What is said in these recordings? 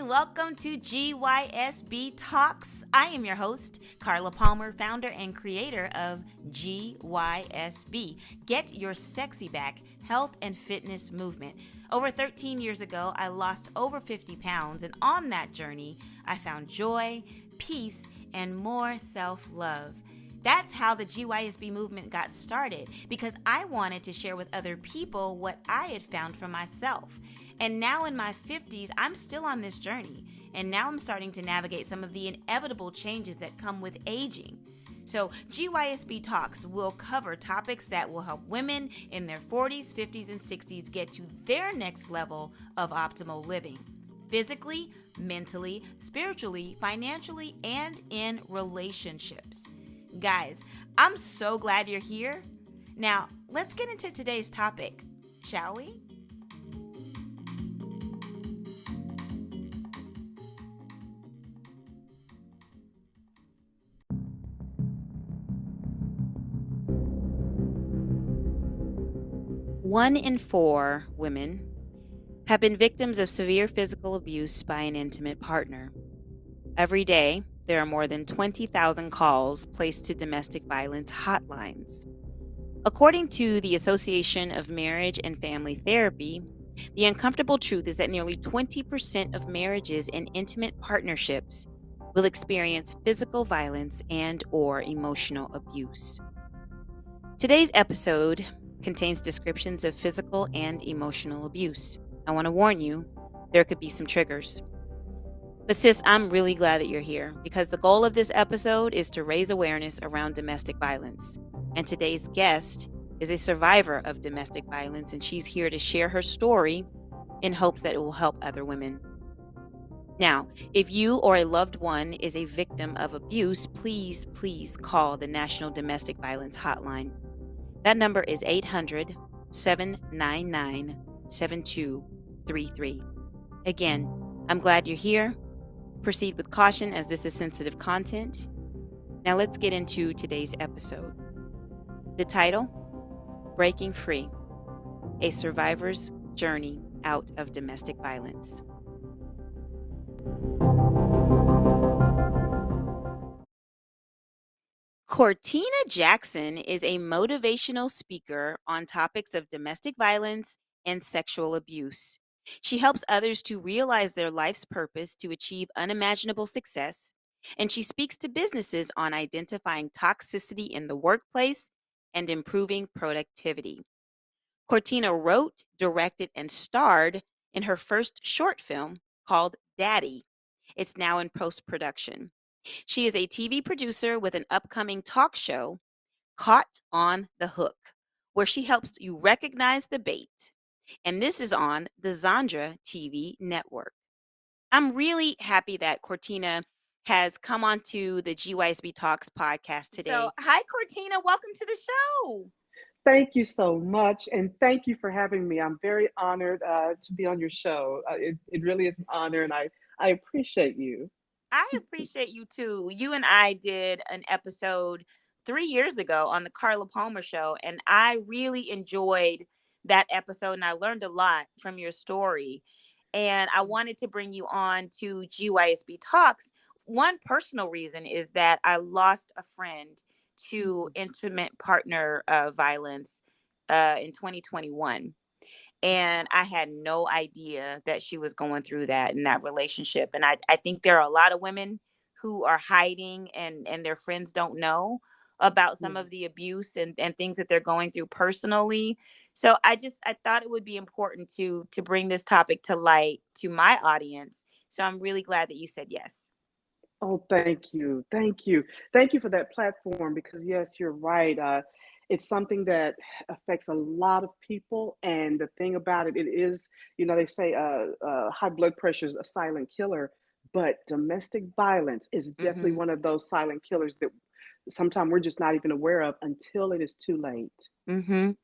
Welcome to GYSB Talks. I am your host, Carla Palmer, founder and creator of GYSB. Get Your Sexy Back Health and Fitness Movement. Over 13 years ago, I lost over 50 pounds, and on that journey, I found joy, peace, and more self-love. That's how the GYSB movement got started, because I wanted to share with other people what I had found for myself. And now in my 50s, I'm still on this journey. And now I'm starting to navigate some of the inevitable changes that come with aging. So GYSB Talks will cover topics that will help women in their 40s, 50s, and 60s get to their next level of optimal living. Physically, mentally, spiritually, financially, and in relationships. Guys, I'm so glad you're here. Now, let's get into today's topic, shall we? One in 4 women have been victims of severe physical abuse by an intimate partner. Every day, there are more than 20,000 calls placed to domestic violence hotlines. According to the Association of Marriage and Family Therapy, the uncomfortable truth is that nearly 20% of marriages and intimate partnerships will experience physical violence and or emotional abuse. Today's episode contains descriptions of physical and emotional abuse. I want to warn you, there could be some triggers. But sis, I'm really glad that you're here because the goal of this episode is to raise awareness around domestic violence. And today's guest is a survivor of domestic violence, and she's here to share her story in hopes that it will help other women. Now, if you or a loved one is a victim of abuse, please call the National Domestic Violence Hotline. That number is 800-799-7233. Again, I'm glad you're here. Proceed with caution as this is sensitive content. Now let's get into today's episode. The title, Breaking Free, a Survivor's Journey Out of Domestic Violence. Cortina Jackson is a motivational speaker on topics of domestic violence and sexual abuse. She helps others to realize their life's purpose to achieve unimaginable success, and she speaks to businesses on identifying toxicity in the workplace and improving productivity. Cortina wrote, directed, and starred in her first short film called Daddy. It's now in post-production. She is a TV producer with an upcoming talk show, Caught on the Hook, where she helps you recognize the bait. And this is on the Zandra TV network. I'm really happy that Cortina has come onto the GYSB Talks podcast today. So, hi, Cortina. Welcome to the show. Thank you so much, and thank you for having me. I'm very honored to be on your show. It really is an honor, and I appreciate you. I appreciate you too. You and I did an episode 3 years ago on the Carla Palmer show, and I really enjoyed that episode and I learned a lot from your story. And I wanted to bring you on to GYSB Talks. One personal reason is that I lost a friend to intimate partner violence in 2021. And I had no idea that she was going through that in that relationship. And I think there are a lot of women who are hiding and their friends don't know about some of the abuse and things that they're going through personally. So I thought it would be important to bring this topic to light to my audience. So I'm really glad that you said yes. Oh, thank you. Thank you. Thank you for that platform because, yes, you're right. It's something that affects a lot of people. And the thing about it, it is, they say high blood pressure is a silent killer, but domestic violence is definitely one of those silent killers that sometimes we're just not even aware of until it is too late. So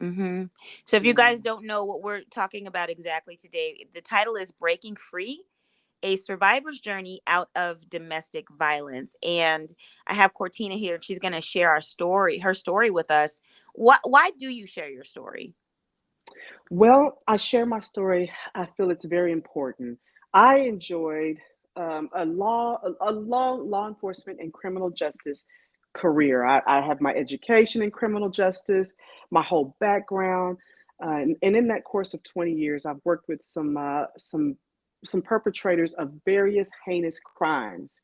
if you guys don't know what we're talking about exactly today, the title is Breaking Free, a survivor's journey out of domestic violence. And I have Cortina here. She's going to share her story with us. Why do you share your story? Well, I share my story. I feel it's very important. I enjoyed a long law enforcement and criminal justice career. I have my education in criminal justice, my whole background, and in that course of 20 years, I've worked with some perpetrators of various heinous crimes,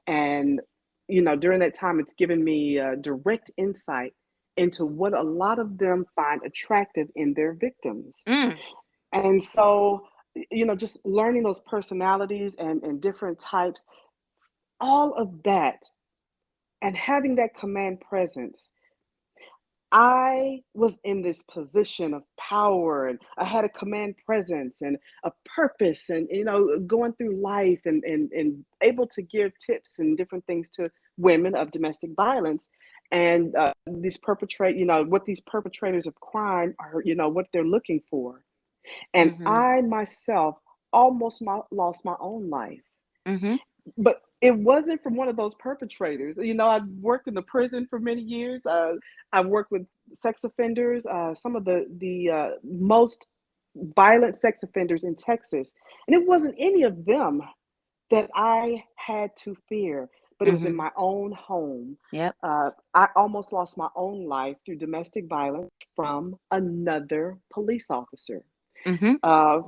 and during that time, it's given me direct insight into what a lot of them find attractive in their victims. Mm, And so, just learning those personalities and different types, all of that, and having that command presence, I was in this position of power and I had a command presence and a purpose and, going through life and able to give tips and different things to women of domestic violence. And what these perpetrators of crime are, what they're looking for. And mhm, I myself almost lost my own life. mhm, But it wasn't from one of those perpetrators. I've worked in the prison for many years. I've worked with sex offenders, some of the most violent sex offenders in Texas. And it wasn't any of them that I had to fear, but it was in mhm. my own home. Yep. I almost lost my own life through domestic violence from another police officer Mhm, uh,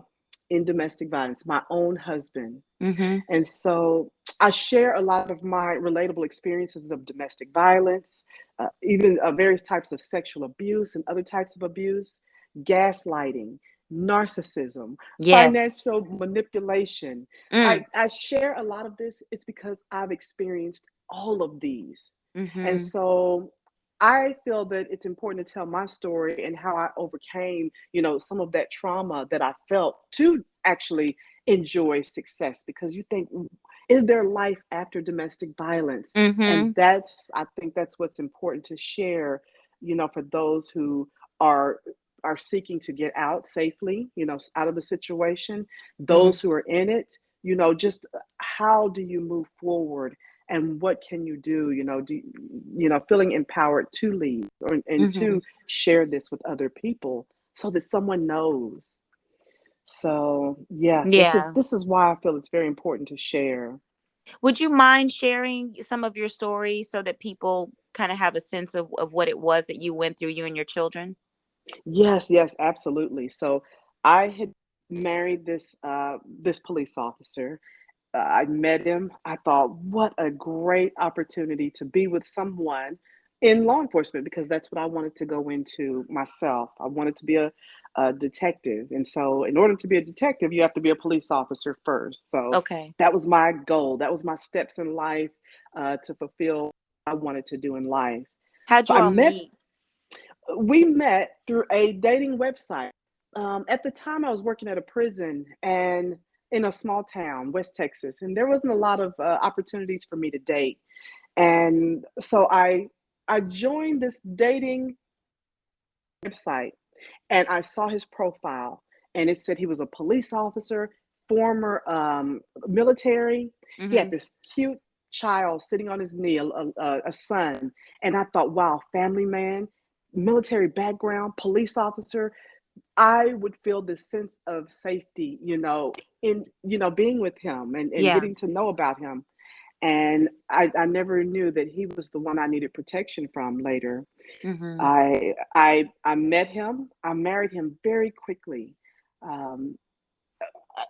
in domestic violence, my own husband. mhm, And so I share a lot of my relatable experiences of domestic violence, even various types of sexual abuse and other types of abuse, gaslighting, narcissism, yes. financial manipulation. Mm, I share a lot of this. It's because I've experienced all of these. And mhm, so I feel that it's important to tell my story and how I overcame, some of that trauma that I felt to actually enjoy success, because you think, is there life after domestic violence? And mhm, I think that's what's important to share, for those who are are seeking to get out safely, out of the situation, mhm, those who are in it, just how do you move forward and what can you do, feeling empowered to lead and mhm. to share this with other people so that someone knows. So, yeah, this is Yeah. this is why I feel it's very important to share. Would you mind sharing some of your story so that people kind of have a sense of what it was that you went through, you and your children? Yes, yes, absolutely. So, I had married this police officer. I met him. I thought, what a great opportunity to be with someone in law enforcement, because that's what I wanted to go into myself. I wanted to be a detective. And so, in order to be a detective, you have to be a police officer first. So, Okay. that was my goal. That was my steps in life to fulfill what I wanted to do in life. How'd So, you all meet? we met through a dating website. At the time, I was working at a prison and in a small town, West Texas, and there wasn't a lot of opportunities for me to date. And so I joined this dating website, and I saw his profile, and it said he was a police officer, former military. He had Mhm. this cute child sitting on his knee, a son, and I thought, wow, family man, military background, police officer. I would feel this sense of safety, in being with him and Yeah. getting to know about him. And I never knew that he was the one I needed protection from later. Mhm. I met him. I married him very quickly. Um,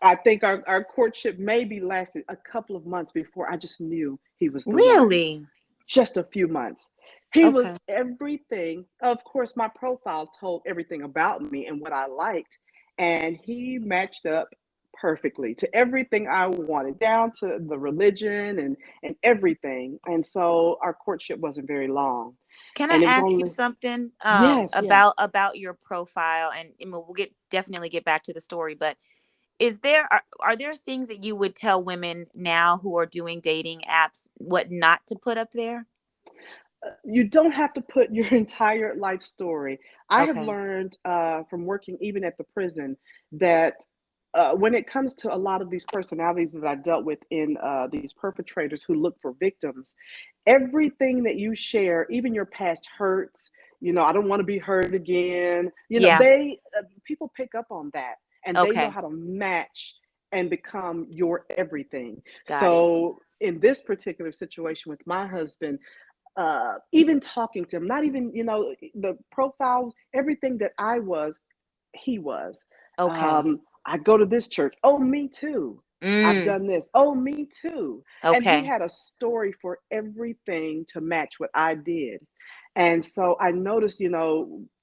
I think our courtship maybe lasted a couple of months before I just knew he was the one. Really? Just a few months. He was Okay. everything. Of course, my profile told everything about me and what I liked, and he matched up perfectly to everything I wanted, down to the religion and everything. And so our courtship wasn't very long, Can I and it was ask you only something yes, about yes. your profile, and we'll get definitely get back to the story, but are there things that you would tell women now who are doing dating apps what not to put up there? You don't have to put your entire life story. I have Okay. learned from working even at the prison that when it comes to a lot of these personalities that I dealt with in these perpetrators who look for victims, everything that you share, even your past hurts, I don't want to be hurt again. Yeah. They people pick up on that and they know Okay. how to match. and become your everything. Got it. So in this particular situation with my husband, even talking to him, not even, the profile, everything that I was, he was. Okay. I go to this church. Oh, me too. I've Mm, done this. Oh, me too. And he okay. had a story for everything to match what I did. And so I noticed,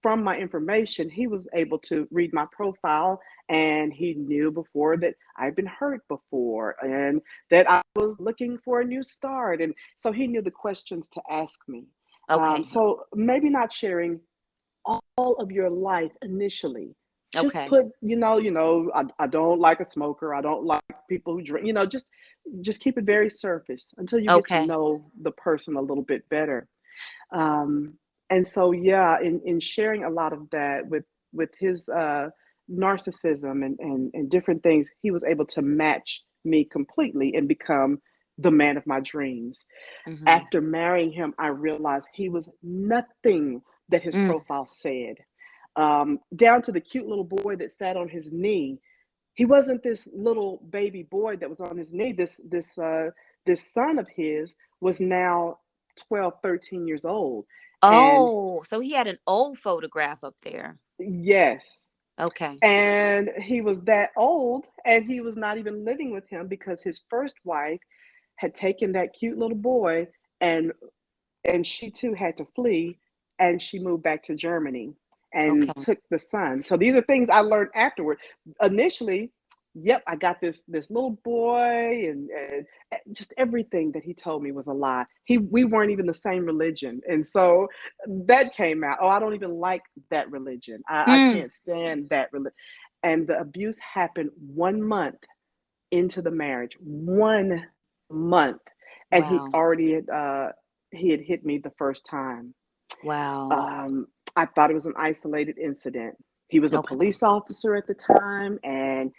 from my information, he was able to read my profile, and he knew before that I'd been hurt before and that I was looking for a new start. And so he knew the questions to ask me. Okay. So maybe not sharing all of your life initially. Just Okay. put, I don't like a smoker. I don't like people who drink, just keep it very surface until you get to Okay. know the person a little bit better. Um, and so, yeah, in sharing a lot of that with his narcissism and different things, he was able to match me completely and become the man of my dreams. Mhm. After marrying him, I realized he was nothing that his Mm. profile said. Down to the cute little boy that sat on his knee. He wasn't this little baby boy that was on his knee. This son of his was now 12, 13 years old. And Oh, so he had an old photograph up there. yes, Okay. and he was that old, and he was not even living with him because his first wife had taken that cute little boy, and she too had to flee, and she moved back to Germany and Okay. took the son. So these are things I learned afterward. Initially, yep, I got this little boy, and just everything that he told me was a lie. We weren't even the same religion, and so that came out. Oh, I don't even like that religion. I Mm. can't stand that religion. And the abuse happened 1 month into the marriage. 1 month, and Wow. he had hit me the first time. Wow. Um, I thought it was an isolated incident. He was a Okay. police officer at the time, and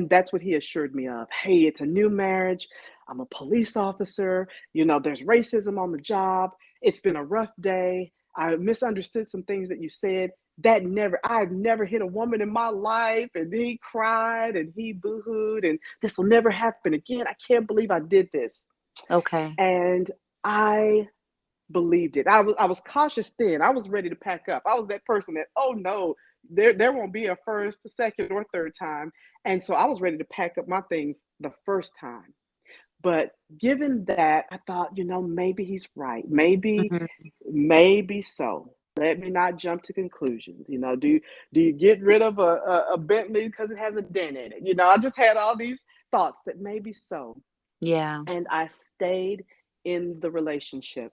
that's what he assured me of. Hey, it's a new marriage. I'm a police officer. There's racism on the job. It's been a rough day. I misunderstood some things that you said. I've never hit a woman in my life. And he cried and he boohooed, and this will never happen again. I can't believe I did this. Okay. And I believed it. I was cautious then. I was ready to pack up. I was that person that, oh no, there won't be a first, second, or third time. And so I was ready to pack up my things the first time. But given that, I thought, maybe he's right. Mhm. Maybe so. Let me not jump to conclusions. Do you get rid of a Bentley because it has a dent in it? I just had all these thoughts that maybe so, Yeah. and I stayed in the relationship,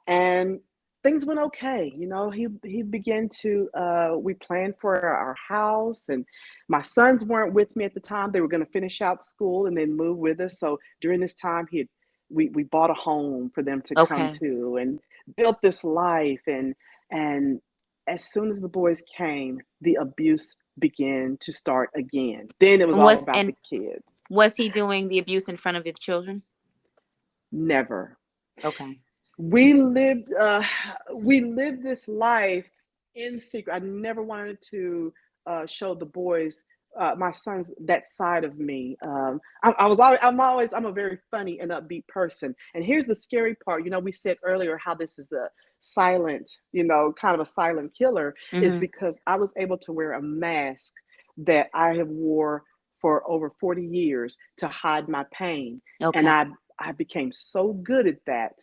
and things went okay. He began to we planned for our house, and my sons weren't with me at the time. They were going to finish out school and then move with us. So during this time, we bought a home for them to come Okay. to and built this life, and as soon as the boys came, the abuse began to start again. Then it was And all was about and the kids. was he doing the abuse in front of the children? Never. Okay. we lived uh we lived this life in secret. I never wanted to show the boys, my sons, that side of me. I'm a very funny and upbeat person, and here's the scary part. We said earlier how this is a silent, kind of a silent killer, is Mhm. because I was able to wear a mask that I have wore for over 40 years to hide my pain. And Okay. I became so good at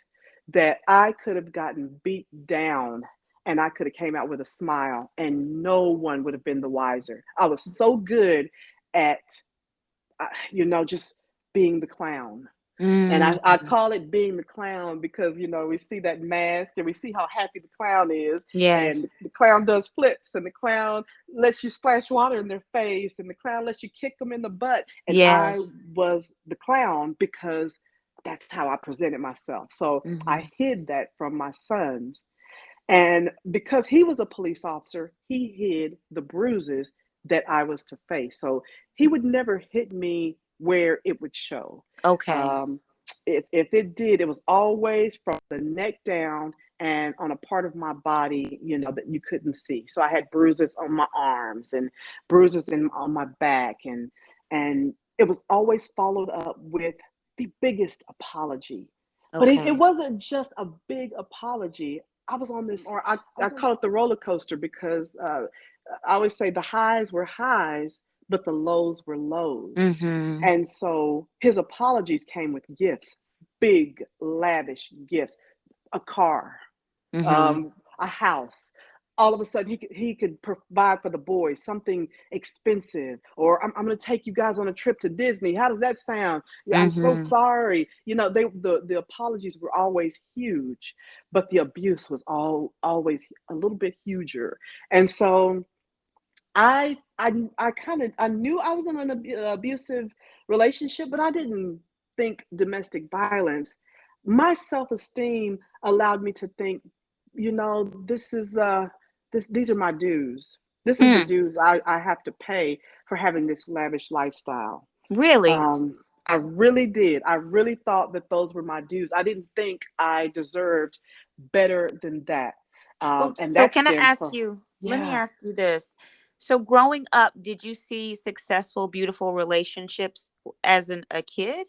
that I could have gotten beat down, and I could have came out with a smile and no one would have been the wiser. I was so good at, just being the clown. And I Mm. call it being the clown because, we see that mask and we see how happy the clown is. Yes. And the clown does flips, and the clown lets you splash water in their face, and the clown lets you kick them in the butt. And I Yes. was the clown because that's how I presented myself. So I Mhm. hid that from my sons. And because he was a police officer, he hid the bruises that I was to face. So he would never hit me where it would show. Okay. Um, if it did, it was always from the neck down and on a part of my body, that you couldn't see. So I had bruises on my arms and bruises on my back, and it was always followed up with the biggest apology. But it Okay. wasn't just a big apology. I was on this, or I call it the roller coaster because I always say the highs were highs, but the lows were lows. Mhm. And so his apologies came with gifts, big, lavish gifts, a car, Mhm. a house. All of a sudden, he could provide for the boys something expensive, or I'm going to take you guys on a trip to Disney. How does that sound? Yeah, I'm so Mhm. sorry. The apologies were always huge, but the abuse was always a little bit huger. And so I kind of I knew I was in an abusive relationship, but I didn't think domestic violence. My self-esteem allowed me to think, this is these are my dues. This is the Mm. dues I have to pay for having this lavish lifestyle. Really? I really did. I really thought that those were my dues. I didn't think I deserved better than that. Well, And so that can I stemmed ask from, you, let me yeah, ask you this. So growing up, did you see successful, beautiful relationships as a kid?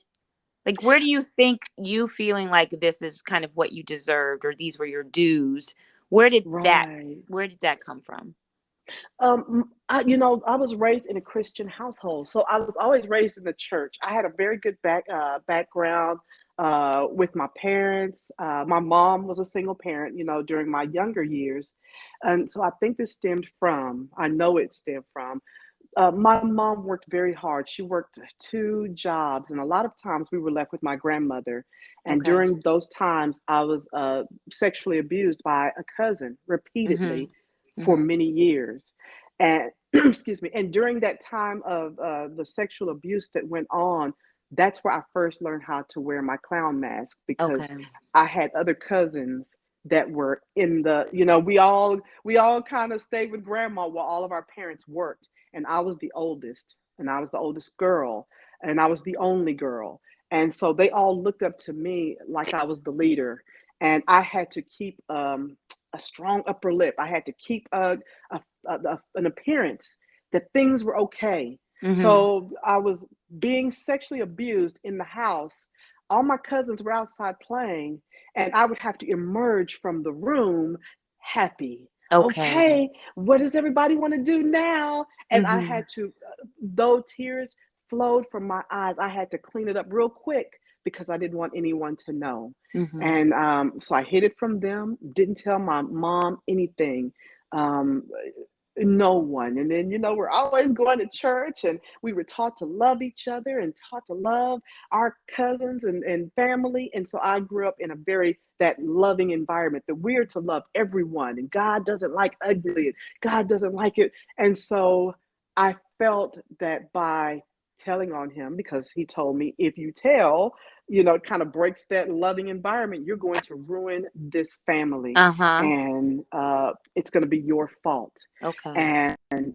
Like, where do you think you feeling like this is kind of what you deserved or these were your dues? Where did that right. where did that come from? I was raised in a Christian household, so I was always raised in the church. I had a very good background with my parents. My mom was a single parent, during my younger years, and so I think this stemmed from. I know it stemmed from. My mom worked very hard. She worked two jobs, and a lot of times we were left with my grandmother. And Okay. during those times, I was sexually abused by a cousin repeatedly Mhm. for Mhm. many years. And excuse me. And during that time of the sexual abuse that went on, that's where I first learned how to wear my clown mask because Okay. I had other cousins that were in we all kind of stayed with grandma while all of our parents worked, and I was the oldest, and I was the oldest girl, and I was the only girl. And so they all looked up to me like I was the leader, and I had to keep a strong upper lip. I had to keep an appearance that things were okay. Mhm. So I was being sexually abused in the house. All my cousins were outside playing, and I would have to emerge from the room happy. Okay. Okay, what does everybody want to do now? And I Mhm. had to, though tears flowed from my eyes, I had to clean it up real quick because I didn't want anyone to know. Mhm. And so I hid it from them, didn't tell my mom anything. Um, no one. And then, we're always going to church, and we were taught to love each other and taught to love our cousins and family. And so I grew up in a very that loving environment that we're to love everyone, and God doesn't like ugly, and God doesn't like it. And so I felt that by telling on him, because he told me, if you tell, it kind of breaks that loving environment, you're going to ruin this family, Uh-huh. and it's going to be your fault. Okay. And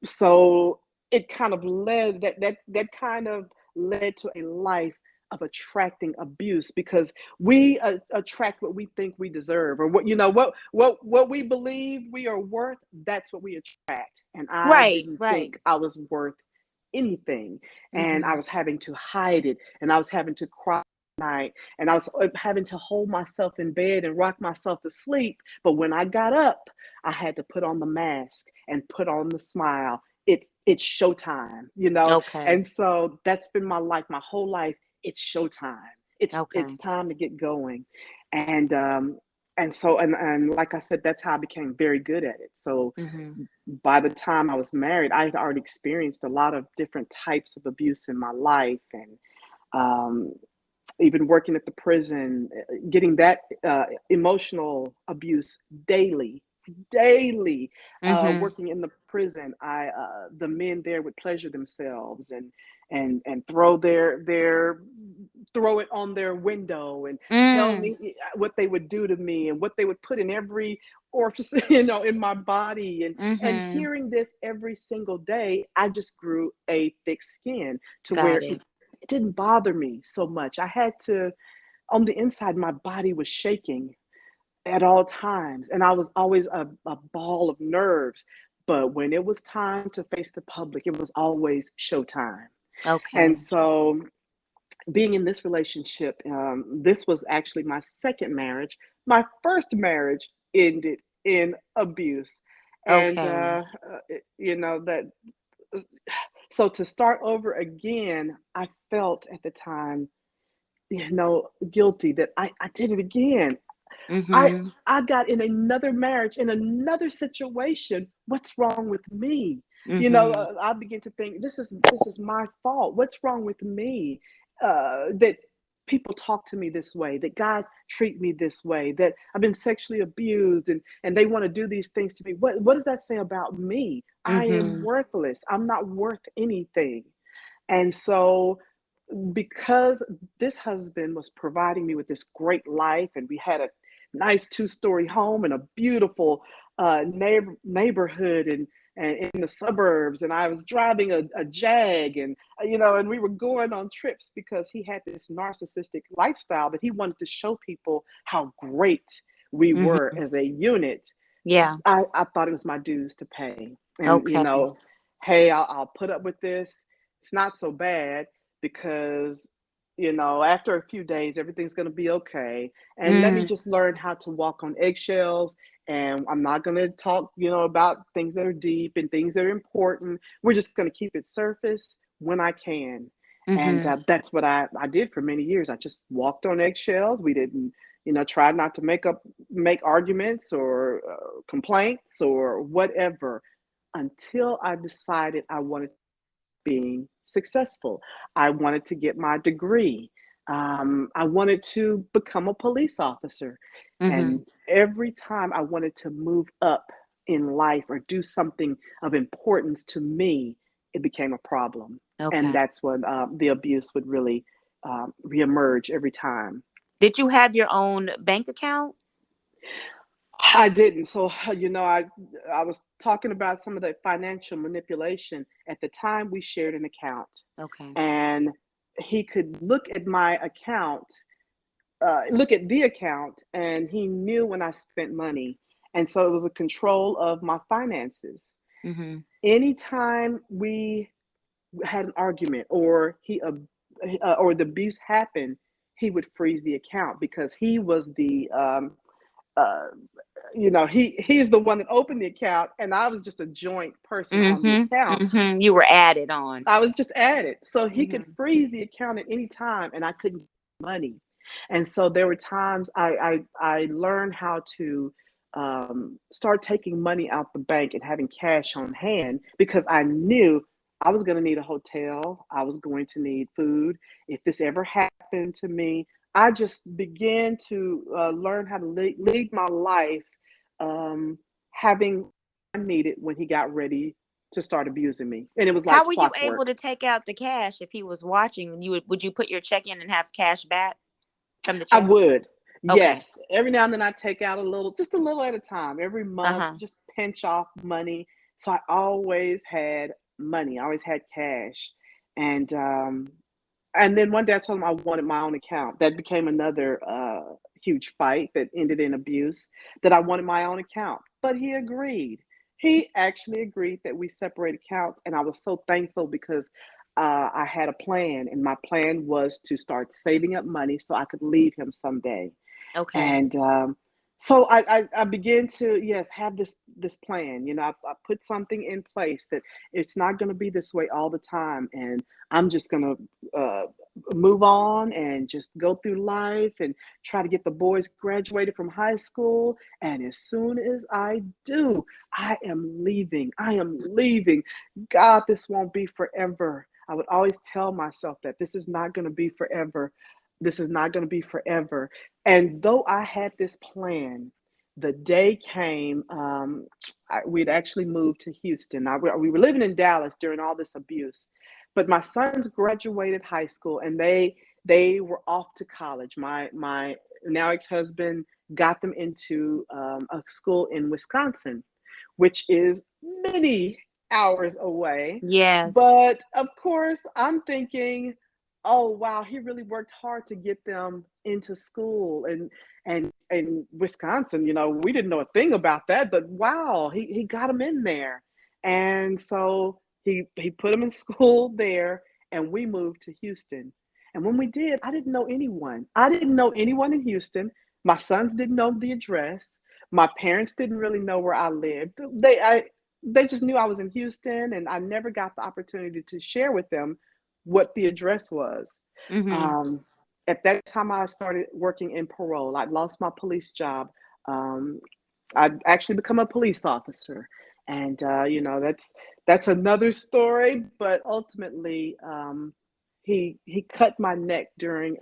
so it kind of led that kind of led to a life of attracting abuse, because we attract what we think we deserve, or what we believe we are worth. That's what we attract, and I Right, didn't right. think I was worth anything, and I Mhm. was having to hide it, and I was having to cry at night, and I was having to hold myself in bed and rock myself to sleep. But when I got up, I had to put on the mask and put on the smile. It's showtime. Okay. And so that's been my life, my whole life. It's showtime. It's Okay. time to get going. And like I said, that's how I became very good at it. So Mhm. by the time I was married, I had already experienced a lot of different types of abuse in my life, and um, even working at the prison, getting that emotional abuse daily. Mhm. Working in the prison, the men there would pleasure themselves and throw it on their window and tell Mm. me what they would do to me and what they would put in every orifice, in my body. And Mhm. hearing this every single day, I just grew a thick skin to Got where it. it didn't bother me so much. I had to, on the inside, my body was shaking at all times, and I was always a ball of nerves. But when it was time to face the public, it was always showtime. And Okay. so being in this relationship, this was actually my second marriage. My first marriage ended in abuse. And, Okay. that, so to start over again, I felt at the time, guilty that I did it again. I Mhm. I got in another marriage, in another situation. What's wrong with me? Mhm. I begin to think this is my fault. What's wrong with me? That people talk to me this way, that guys treat me this way, that I've been sexually abused and they want to do these things to me. What does that say about me? I am Mhm. worthless. I'm not worth anything. And so because this husband was providing me with this great life and we had a nice two-story home and a beautiful neighborhood and in the suburbs, and I was driving a Jag, and we were going on trips because he had this narcissistic lifestyle that he wanted to show people how great we were Mhm. as a unit. Yeah. I thought it was my dues to pay. And, Okay. hey, I'll put up with this. It's not so bad because, after a few days, everything's going to be okay. And let me Mm. just learn how to walk on eggshells. And I'm not going to talk, about things that are deep and things that are important. We're just going to keep it surface when I can. And Mhm. that's what I did for many years. I just walked on eggshells. We didn't, try not to make arguments or complaints or whatever until I decided I wanted being successful. I wanted to get my degree. I wanted to become a police officer. Mhm. And every time I wanted to move up in life or do something of importance to me, it became a problem. And Okay. that's when the abuse would really reemerge every time. Did you have your own bank account? I didn't. So, I was talking about some of the financial manipulation. At the time, we shared an account, Okay. and he could look at the account, and he knew when I spent money. And so it was a control of my finances. Mhm. Anytime we had an argument or the abuse happened, he would freeze the account because he was the uh, he's the one that opened the account, and I was just a joint person on the Mhm. account. Mhm. You were added on. I was just added, so he could Mhm. freeze the account at any time, and I couldn't get money. And so there were times I learned how to start taking money out the bank and having cash on hand because I knew I was going to need a hotel. I was going to need food. If this ever happened to me, I just began to learn how to lead my life, um, having I needed when he got ready to start abusing me. And it was How like were you able clockwork. to take out the cash if he was watching? Would you put your check in and have cash back from the I check? would. Okay. Yes. Every now and then I take out just a little at a time. Every month, Uh-huh. just pinch off money. So I always had money. I always had cash. And and then one day I told him I wanted my own account. That became another huge fight that ended in abuse, that I wanted my own account. But he agreed. He actually agreed that we separate accounts. And I was so thankful because I had a plan. And my plan was to start saving up money so I could leave him someday. Okay. And so I began to, yes, have this plan. I put something in place that it's not going to be this way all the time, and I'm just going to move on and just go through life and try to get the boys graduated from high school. And as soon as I do, I am leaving. I am leaving. God, this won't be forever. I would always tell myself that this is not going to be forever. This is not going to be forever. And though I had this plan, the day came. We'd actually moved to Houston. We were living in Dallas during all this abuse, but my sons graduated high school and they were off to college. My now ex-husband got them into a school in Wisconsin, which is many hours away. Yes. But of course, I'm thinking, oh wow, he really worked hard to get them into school and Wisconsin, we didn't know a thing about that, but wow, he got them in there. And so he put them in school there, and we moved to Houston. And when we did, I didn't know anyone. I didn't know anyone in Houston. My sons didn't know the address. My parents didn't really know where I lived. They just knew I was in Houston, and I never got the opportunity to share with them what the address was. Mhm. Um, at that time, I started working in parole. I lost my police job. Um, I'd actually become a police officer, and that's another story. But ultimately, he cut my neck during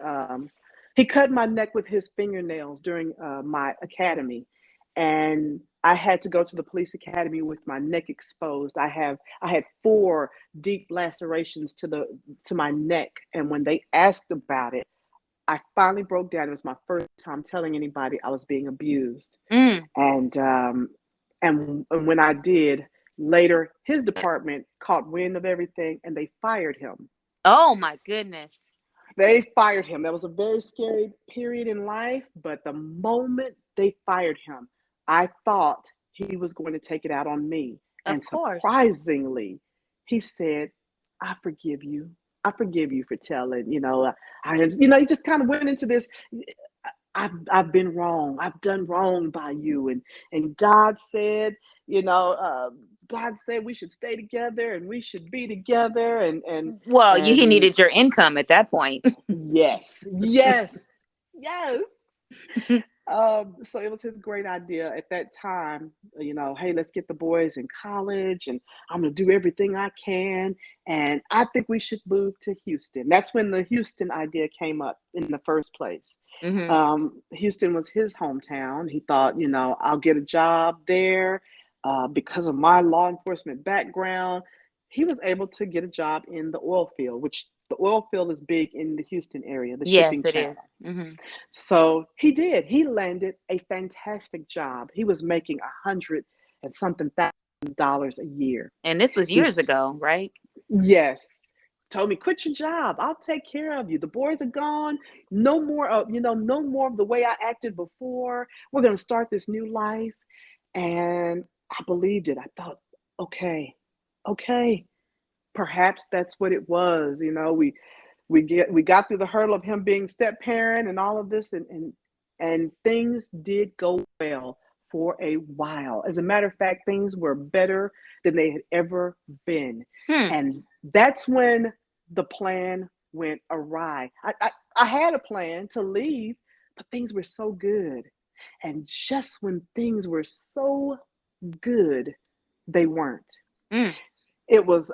he cut my neck with his fingernails during my academy, and I had to go to the police academy with my neck exposed. I had four deep lacerations to my neck, and when they asked about it, I finally broke down. It was my first time telling anybody I was being abused, Mm. and when I did, later his department caught wind of everything and they fired him. Oh my goodness. They fired him. That was a very scary period in life, but the moment they fired him, I thought he was going to take it out on me. And Of course. surprisingly, he said, "I forgive you. I forgive you for telling, he just kind of went into this. I've been wrong. I've done wrong by you, and God said, you know, uh, God said we should stay together and we should be together, Well, he and needed your income at that point. yes, yes, yes. So it was his great idea at that time, hey, let's get the boys in college, and I'm gonna do everything I can, and I think we should move to Houston. That's when the Houston idea came up in the first place. Mhm. Houston was his hometown. He thought, I'll get a job there because of my law enforcement background. He was able to get a job in the oil field, which the oil field is big in the Houston area, the shipping Yes, it channel. is. Mhm. So he did. He landed a fantastic job. He was making 100 and something thousand dollars a year. And this was years He's ago, right? Yes. Told me, quit your job. I'll take care of you. The boys are gone. No more of, no more of the way I acted before. We're gonna start this new life. And I believed it. I thought, okay, okay, perhaps that's what it was. We got through the hurdle of him being step parent and all of this, and things did go well for a while. As a matter of fact, things were better than they had ever been, Hmm. and that's when the plan went awry. I had a plan to leave, but things were so good, and just when things were so good, they weren't. Mm. It was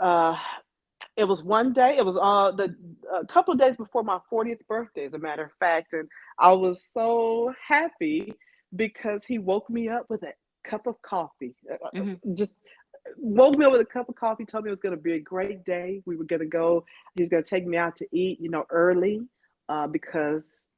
it was one day. It was the a couple of days before my 40th birthday, as a matter of fact, and I was so happy because he woke me up with a cup of coffee. Mhm. Just woke me up with a cup of coffee. Told me it was going to be a great day. We were going to go. He was going to take me out to eat, early, because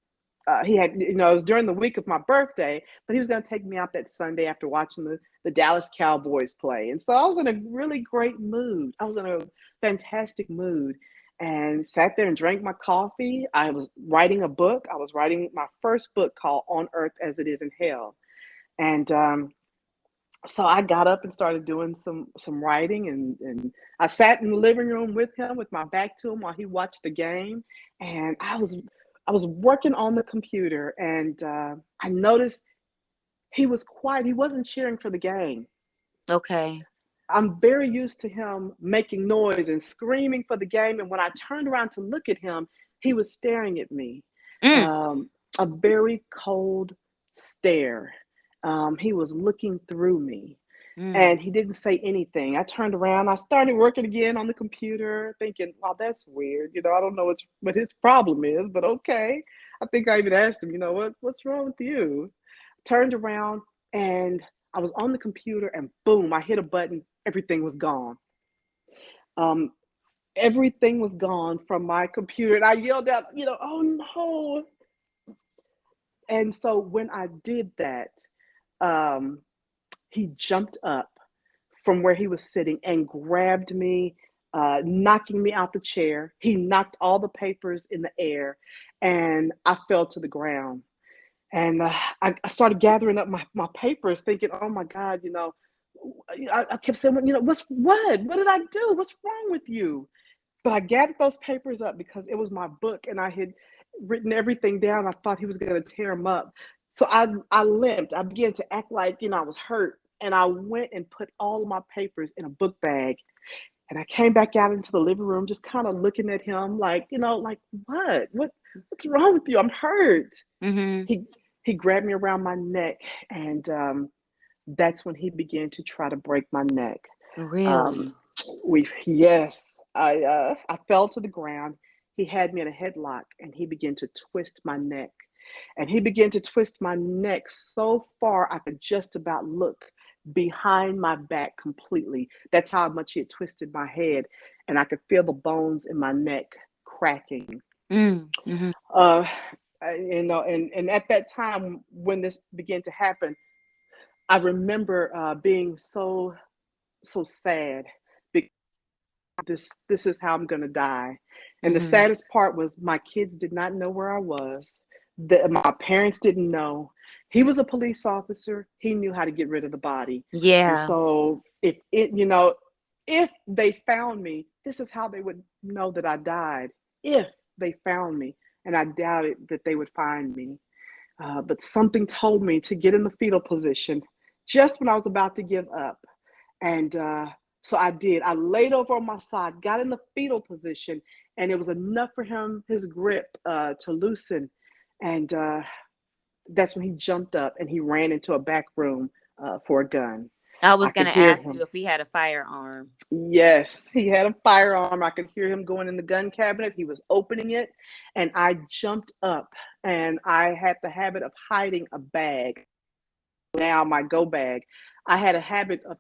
he had, it was during the week of my birthday, but he was going to take me out that Sunday after watching the Dallas Cowboys play. And so I was in a really great mood. I was in a fantastic mood and sat there and drank my coffee. I was writing a book. I was writing my first book called On Earth as It Is in Hell. And so I got up and started doing some writing, and I sat in the living room with him with my back to him while he watched the game. And I was working on the computer, and I noticed he was quiet. He wasn't cheering for the game. Okay. I'm very used to him making noise and screaming for the game. And when I turned around to look at him, he was staring at me, Mm. um, a very cold stare. He was looking through me, Mm. and he didn't say anything. I turned around. I started working again on the computer, thinking, "Wow, that's weird." I don't know what his problem is, but okay. I think I even asked him, what's wrong with you? Turned around, and I was on the computer, and boom, I hit a button. Everything was gone. Um, Everything was gone from my computer, and I yelled out, "Oh no!" And so when I did that, um, he jumped up from where he was sitting and grabbed me, knocking me out the chair. He knocked all the papers in the air, and I fell to the ground. And I started gathering up my papers, thinking, "Oh my God, I kept saying, What did I do? What's wrong with you?" But I gathered those papers up because it was my book and I had written everything down. I thought he was going to tear them up. So I limped. I began to act like, I was hurt. And I went and put all of my papers in a book bag. And I came back out into the living room, just kind of looking at him like, like what's wrong with you? I'm hurt. Mm-hmm. He grabbed me around my neck, and that's when he began to try to break my neck. Um, Really? yes, I fell to the ground. He had me in a headlock, and he began to twist my neck. And he began to twist my neck so far I could just about look behind my back completely. That's how much he had twisted my head, and I could feel the bones in my neck cracking. Mm-hmm. Uh, and at that time when this began to happen, I remember being so sad because this is how I'm gonna die. And the Mm-hmm. saddest part was my kids did not know where I was. My parents didn't know. He was a police officer. He knew how to get rid of the body. And Yeah. so if they found me, this is how they would know that I died. If they found me, and I doubted that they would find me. But something told me to get in the fetal position just when I was about to give up. And so I did. I laid over on my side, got in the fetal position, and it was enough for his grip to loosen. And that's when he jumped up and he ran into a back room for a gun. I was I going could to hear ask you him. if he had a firearm. Yes, he had a firearm. I could hear him going in the gun cabinet. He was opening it, and I jumped up, and I had the habit of hiding a bag. Now my go bag. I had a habit of.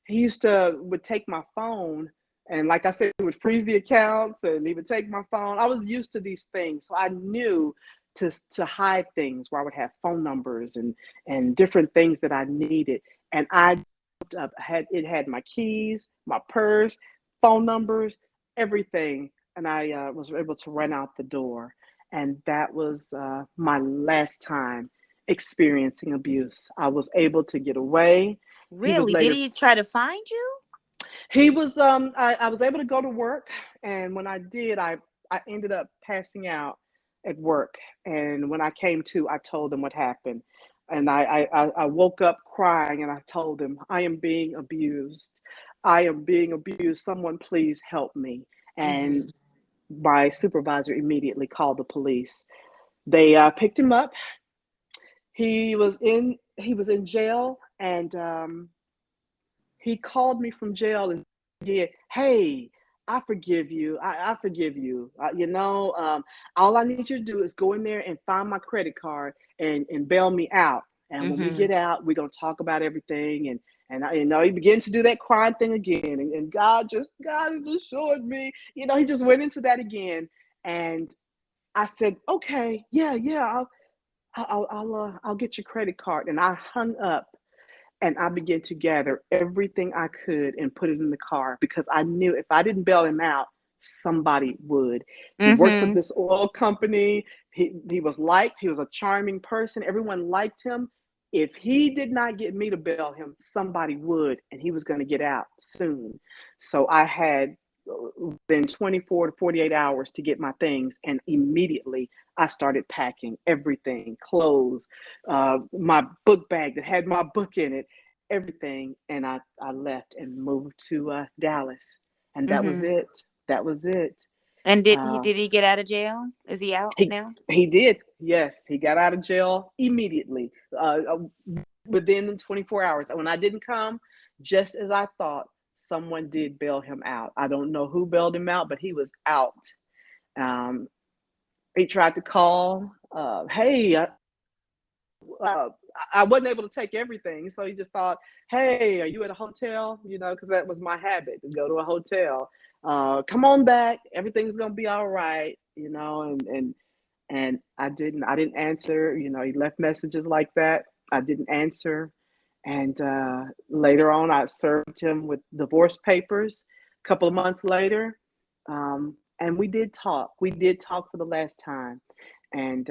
He used to would take my phone, and like I said, he would freeze the accounts, and he would take my phone. I was used to these things, so I knew to hide things where I would have phone numbers and different things that I needed, and I had my keys, my purse, phone numbers, everything, and I was able to run out the door, and that was my last time experiencing abuse. I was able to get away. He was Really? Did later he try to find you? he was I was able to go to work, and when I did, I ended up passing out at work. And when I came to, I told them what happened. And I woke up crying and I told them, I am being abused. I am being abused. Someone please help me. And Mm-hmm. my supervisor immediately called the police. They picked him up. He was in jail, and he called me from jail and yeah, hey, I forgive you. I forgive you. All I need you to do is go in there and find my credit card and bail me out. And when we Mm-hmm. get out, we're gonna talk about everything. And he began to do that crying thing again. And God just showed me. He just went into that again. And I said, okay, yeah, I'll get your credit card. And I hung up and I began to gather everything I could and put it in the car because I knew if I didn't bail him out, somebody would. He worked for Mm-hmm. this oil company. He was liked. He was a charming person. Everyone liked him. If he did not get me to bail him, somebody would, and he was going to get out soon. So I had within 24 to 48 hours to get my things, and immediately I started packing everything, clothes, my book bag that had my book in it, everything, and I left and moved to Dallas, and that was Mm-hmm. it. That was it. And did he Uh, did he get out of jail? Is he out he now? he did. Yes, he got out of jail immediately, within the 24 hours. When I didn't come, just as I thought, someone did bail him out. I don't know who bailed him out, but he was out. Um, he tried to call. Hey, uh, I wasn't able to take everything. So he just thought, hey, are you at a hotel? Because that was my habit to go to a hotel. Come on back. Everything's going to be all right. And I didn't answer. He left messages like that. I didn't answer. And later on, I served him with divorce papers a couple of months later. And we did talk. We did talk for the last time. And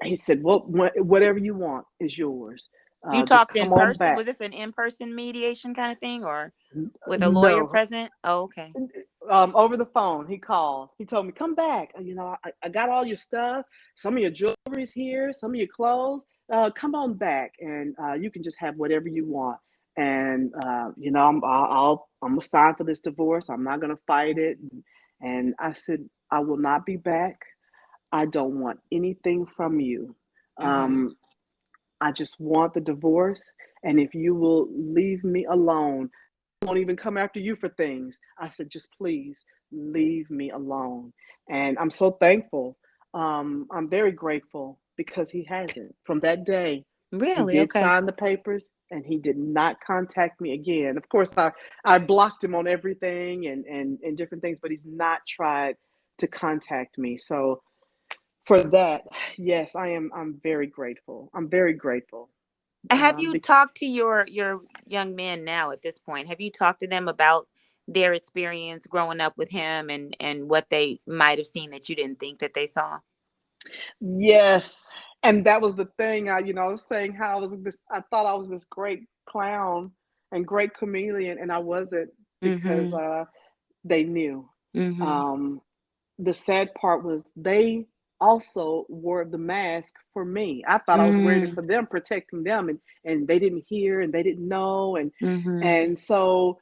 he said, well, whatever you want is yours. You Just talked in come on person? back. Was this an in-person mediation kind of thing or with a lawyer No, present? Oh, okay. Over the phone, he called. He told me, "Come back. I got all your stuff. Some of your jewelry's here. Some of your clothes. Come on back, and you can just have whatever you want. And I'm gonna sign for this divorce. I'm not gonna fight it." And I said, "I will not be back. I don't want anything from you. Mhm. Um, I just want the divorce. And if you will leave me alone, won't even come after you for things." I said, "Just please leave me alone." And I'm so thankful. I'm very grateful because he hasn't. From that day, he Really? did Okay. sign the papers and he did not contact me again. Of course, I blocked him on everything and different things, but he's not tried to contact me. So for that, yes, I'm very grateful. I'm very grateful. Have you Be- talked to your young men now at this point? Have you talked to them about their experience growing up with him and what they might have seen that you didn't think that they saw? Yes, and that was the thing, I was saying how I thought I was this great clown and great chameleon, and I wasn't because, Mhm. they knew. Mhm. Um, the sad part was they also wore the mask for me. I thought I was wearing it Mm. for them, protecting them, and they didn't hear and they didn't know, Mhm. and so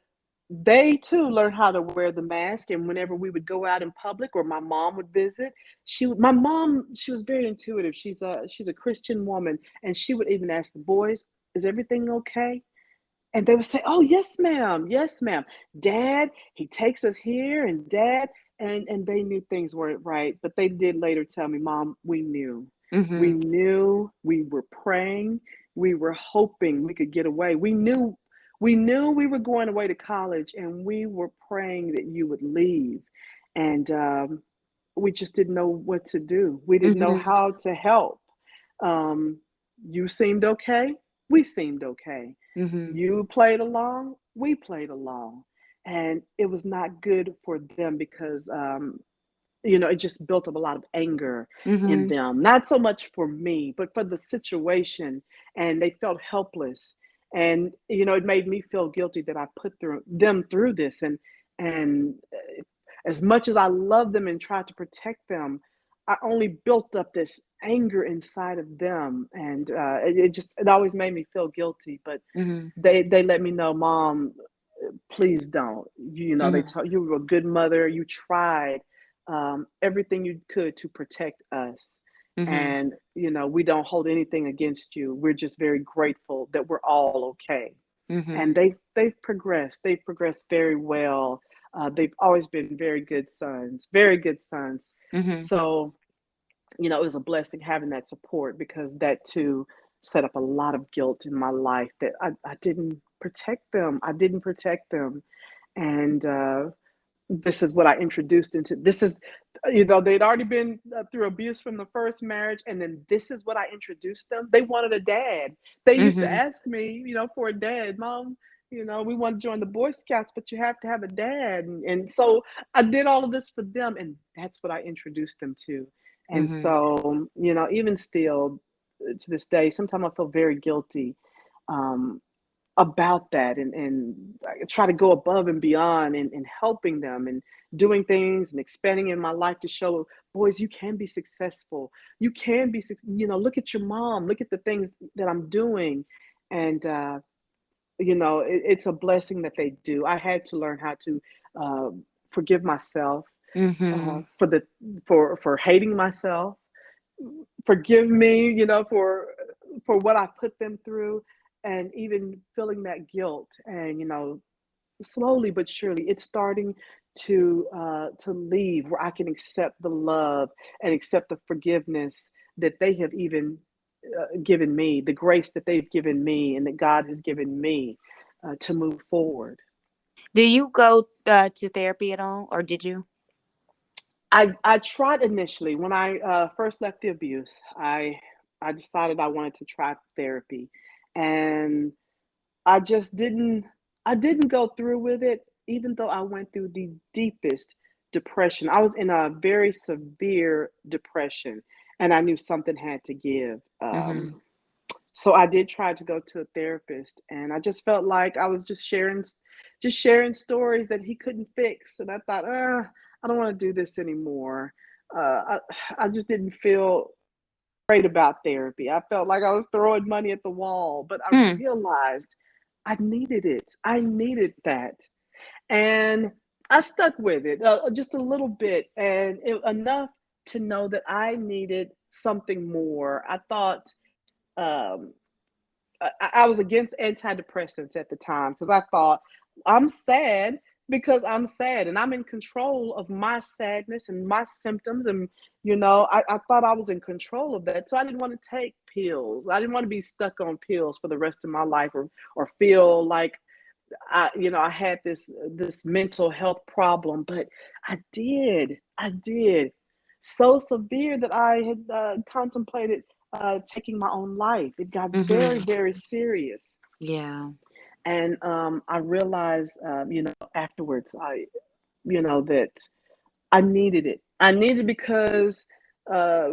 they too learned how to wear the mask. And whenever we would go out in public or my mom would visit, my mom, she was very intuitive. She's a Christian woman, and she would even ask the boys, "Is everything okay?" And they would say, "Oh, yes, ma'am. Yes, ma'am. Dad, he takes us here, and Dad," and they knew things weren't right. But they did later tell me, "Mom, we knew. We Mhm. knew. We were praying. We were hoping we could get away. We knew we were going away to college, and we were praying that you would leave." And we just didn't know what to do. We didn't know Mhm. how to help. Um, you seemed okay. We seemed okay. Mhm. You played along, we played along. And it was not good for them because, it just built up a lot of anger in Mhm. them. Not so much for me, but for the situation. And they felt helpless. And, it made me feel guilty that I put them through this. And as much as I love them and tried to protect them, I only built up this anger inside of them. And it always made me feel guilty. But Mhm. they let me know, "Mom, please don't." They Mhm. told you were a good mother. You tried everything you could to protect us, Mhm. and we don't hold anything against you. We're just very grateful that we're all okay. And Mhm. they've progressed. They've progressed very well. They've always been very good sons. Very good sons. Mhm. So it was a blessing having that support because that too set up a lot of guilt in my life that I didn't protect them. I didn't protect them. And this is what I introduced into this is, they'd already been through abuse from the first marriage. And then this is what I introduced them. They wanted a dad. They used to Mhm. ask me, for a dad. "Mom, we want to join the Boy Scouts, but you have to have a dad." And so I did all of this for them. And that's what I introduced them to. And Mhm. so, even still to this day, sometimes I feel very guilty um, about that. And I try to go above and beyond in helping them and doing things and expanding in my life to show boys you can be successful. You can be, look at your mom, look at the things that I'm doing. And, it's a blessing that they do. I had to learn how to uh, forgive myself Mhm. for hating myself. Forgive me, for what I put them through, and even feeling that guilt. And slowly but surely, it's starting to leave, where I can accept the love and accept the forgiveness that they have even given me, the grace that they've given me, and that God has given me to move forward. Do you go to therapy at all, or did you? I tried initially when I first left the abuse. I decided I wanted to try therapy, and I just didn't. I didn't go through with it, even though I went through the deepest depression. I was in a very severe depression, and I knew something had to give. Mhm. So I did try to go to a therapist, and I just felt like I was just sharing stories that he couldn't fix, and I thought, I don't want to do this anymore. I just didn't feel great about therapy. I felt like I was throwing money at the wall, but I Hmm. realized I needed it. I needed that. And I stuck with it just a little bit, and enough to know that I needed something more. I thought um, I was against antidepressants at the time because I thought I'm sad because I'm sad and I'm in control of my sadness and my symptoms. And, I thought I was in control of that. So I didn't want to take pills. I didn't want to be stuck on pills for the rest of my life or feel like I had this mental health problem, but I did so severe that I had contemplated taking my own life. It got very, Mhm. very serious, Yeah. and I realized, afterwards, that I needed it. I needed it because uh,